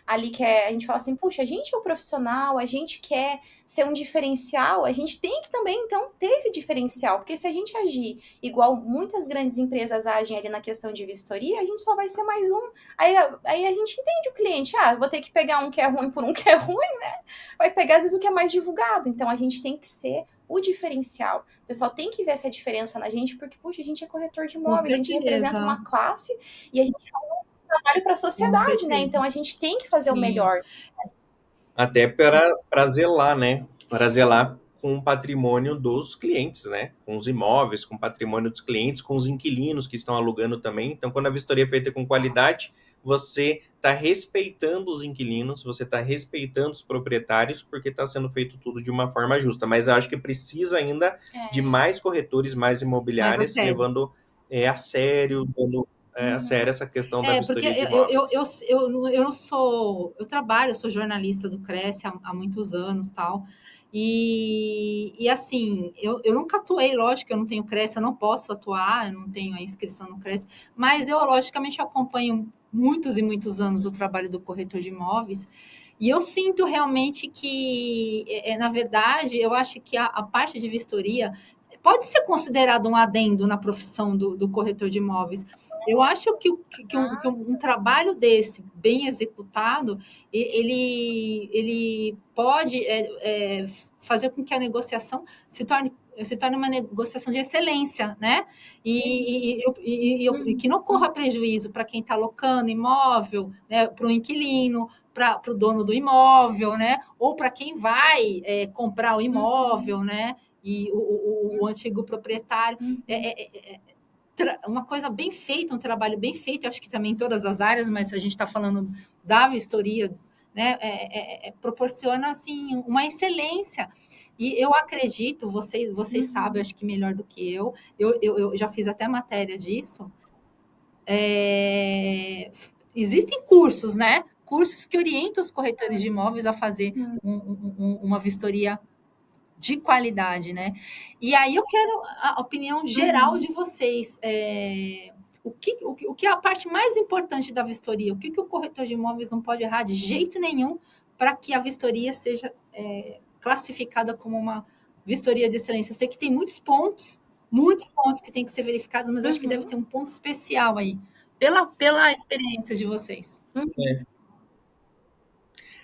a gente fala assim, puxa, a gente é um profissional, a gente quer ser um diferencial, a gente tem que também, então, ter esse diferencial, porque se a gente agir igual muitas grandes empresas agem ali na questão de vistoria, a gente só vai ser mais um. Aí a gente entende o cliente, vou ter que pegar um que é ruim por um que é ruim, né? Vai pegar, às vezes, o que é mais divulgado. Então, a gente tem que ser o diferencial. O pessoal tem que ver essa diferença na gente, porque, puxa, a gente é corretor de imóveis, a gente representa uma classe e a gente faz um trabalho para a sociedade, né? Então a gente tem que fazer o melhor. Até para zelar, né? Para zelar com o patrimônio dos clientes, né? Com os imóveis, com o patrimônio dos clientes, com os inquilinos que estão alugando também. Então, quando a vistoria é feita com qualidade, você está respeitando os inquilinos, você está respeitando os proprietários, porque está sendo feito tudo de uma forma justa. Mas eu acho que precisa ainda de mais corretores, mais imobiliárias, levando a sério, a sério essa questão da Porque vistoria de imóveis. eu não sou, eu sou jornalista do Cresce há muitos anos, tal. E assim, eu nunca atuei, lógico, eu não tenho Cresce, eu não posso atuar, eu não tenho a inscrição no Cresce, mas eu, logicamente, acompanho muitos e muitos anos o trabalho do corretor de imóveis, e eu sinto realmente que, na verdade, eu acho que a parte de vistoria pode ser considerado um adendo na profissão do corretor de imóveis. Eu acho que um trabalho desse, bem executado, ele pode fazer com que a negociação se torne uma negociação de excelência, né? E que não corra prejuízo para quem está alocando imóvel, né? Para o inquilino, para o dono do imóvel, né? Ou para quem vai comprar o imóvel, né? E o antigo proprietário. Uma coisa bem feita, um trabalho bem feito, eu acho que também em todas as áreas, mas a gente está falando da vistoria, né? Proporciona assim uma excelência. E eu acredito, vocês sabem, acho que melhor do que eu já fiz até matéria disso. Existem cursos, né? Cursos que orientam os corretores de imóveis a fazer uma vistoria de qualidade, né? E aí eu quero a opinião geral de vocês. O que é a parte mais importante da vistoria? O que o corretor de imóveis não pode errar de jeito nenhum para que a vistoria seja classificada como uma vistoria de excelência? Eu sei que tem muitos pontos que têm que ser verificados, mas acho que deve ter um ponto especial aí, pela experiência de vocês.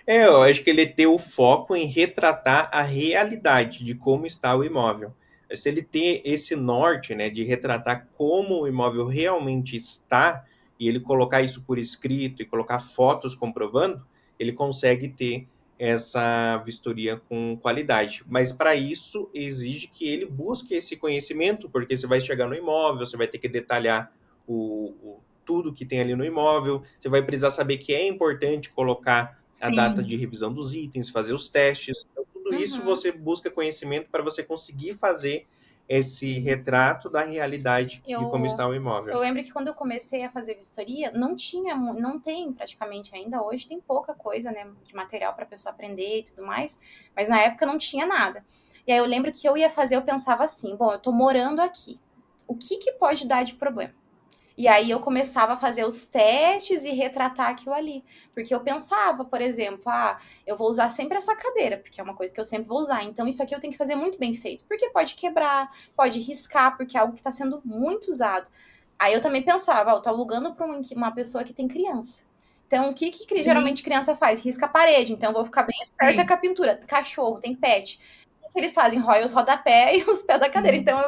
Eu acho que ele tem o foco em retratar a realidade de como está o imóvel. Se ele tem esse norte, né, de retratar como o imóvel realmente está, e ele colocar isso por escrito e colocar fotos comprovando, ele consegue ter essa vistoria com qualidade. Mas para isso exige que ele busque esse conhecimento, porque você vai chegar no imóvel, você vai ter que detalhar tudo que tem ali no imóvel, você vai precisar saber que é importante colocar a data de revisão dos itens, fazer os testes. Então, tudo isso você busca conhecimento para você conseguir fazer esse retrato da realidade de como está o imóvel. Eu lembro que quando eu comecei a fazer vistoria, não tem praticamente ainda, hoje tem pouca coisa, né, de material para a pessoa aprender e tudo mais, mas na época não tinha nada. E aí eu lembro que eu ia fazer, eu pensava assim, bom, eu tô morando aqui, o que pode dar de problema? E aí eu começava a fazer os testes e retratar aquilo ali. Porque eu pensava, por exemplo, eu vou usar sempre essa cadeira, porque é uma coisa que eu sempre vou usar. Então isso aqui eu tenho que fazer muito bem feito. Porque pode quebrar, pode riscar, porque é algo que está sendo muito usado. Aí eu também pensava, eu tô alugando para uma pessoa que tem criança. Então, o que geralmente criança faz? Risca a parede. Então, eu vou ficar bem esperta com a pintura. Cachorro, tem pet. O que eles fazem? Rói os rodapé e os pés da cadeira. Então,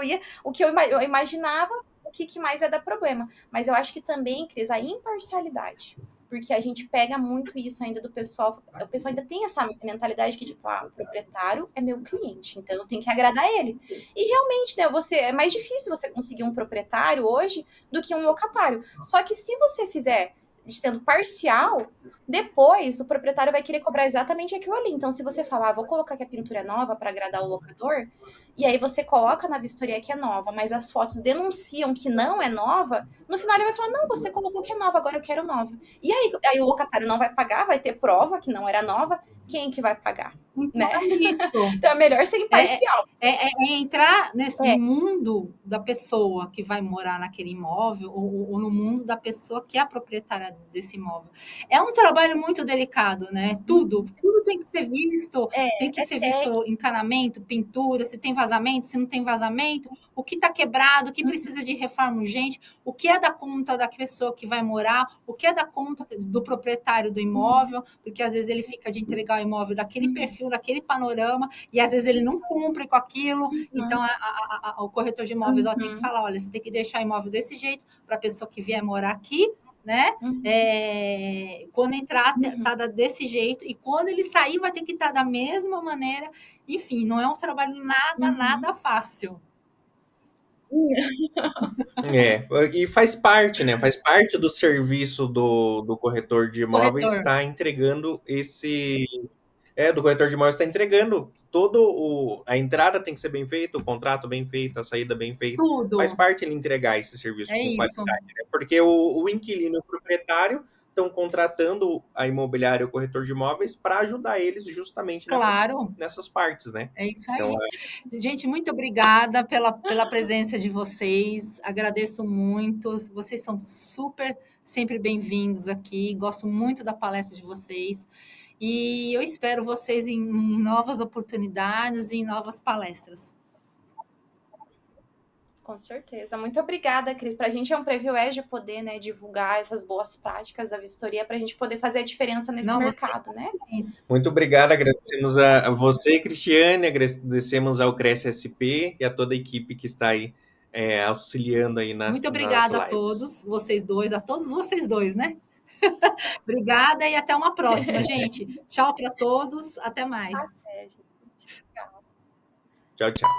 o que eu imaginava, o que mais ia dar problema. Mas eu acho que também, Cris, a imparcialidade. Porque a gente pega muito isso ainda do pessoal. O pessoal ainda tem essa mentalidade que, tipo, o proprietário é meu cliente, então eu tenho que agradar ele. E realmente, né, é mais difícil você conseguir um proprietário hoje do que um locatário. Só que se você fizer sendo parcial, depois o proprietário vai querer cobrar exatamente aquilo ali. Então, se você falar, vou colocar que a pintura é nova para agradar o locador, e aí você coloca na vistoria que é nova, mas as fotos denunciam que não é nova, no final ele vai falar, não, você colocou que é nova, agora eu quero nova. E aí o locatário não vai pagar, vai ter prova que não era nova, quem que vai pagar? Então, né? Isso. Então é melhor ser imparcial. É entrar nesse mundo da pessoa que vai morar naquele imóvel ou no mundo da pessoa que é a proprietária desse imóvel. É um trabalho muito delicado, né? Tudo tem que ser visto, tem que ser visto encanamento, pintura, se tem vazamento, se não tem vazamento, o que está quebrado, o que precisa de reforma urgente, o que é da conta da pessoa que vai morar, o que é da conta do proprietário do imóvel, porque às vezes ele fica de entregar o imóvel daquele perfil, daquele panorama, e às vezes ele não cumpre com aquilo. Então, o corretor de imóveis tem que falar, olha, você tem que deixar o imóvel desse jeito para a pessoa que vier morar aqui, né? Quando entrar, tá desse jeito, e quando ele sair, vai ter que estar da mesma maneira. Enfim, não é um trabalho nada fácil. E faz parte, né? Faz parte do serviço do corretor de imóveis estar entregando do corretor de imóveis está entregando a entrada tem que ser bem feita, o contrato bem feito, a saída bem feita. Faz Tudo. parte ele entregar esse serviço É com isso. qualidade, né? Porque o inquilino e o proprietário estão contratando a imobiliária, o corretor de imóveis, para ajudar eles justamente Claro. nessas partes, né? É isso Então, aí. Gente, muito obrigada pela presença de vocês. Agradeço muito. Vocês são super, sempre bem-vindos aqui. Gosto muito da palestra de vocês. E eu espero vocês em novas oportunidades e em novas palestras. Com certeza. Muito obrigada, Cris. Para a gente é um privilégio poder, né, divulgar essas boas práticas da vistoria para a gente poder fazer a diferença nesse Não, mercado, né? muito obrigado, agradecemos a você, Cristiane, agradecemos ao Cresce SP e a toda a equipe que está aí auxiliando aí Muito nas obrigada a lives. todos vocês dois, a todos vocês dois, né? Obrigada e até uma próxima, gente. Tchau para todos, até mais. Até, gente. Tchau. Tchau, tchau.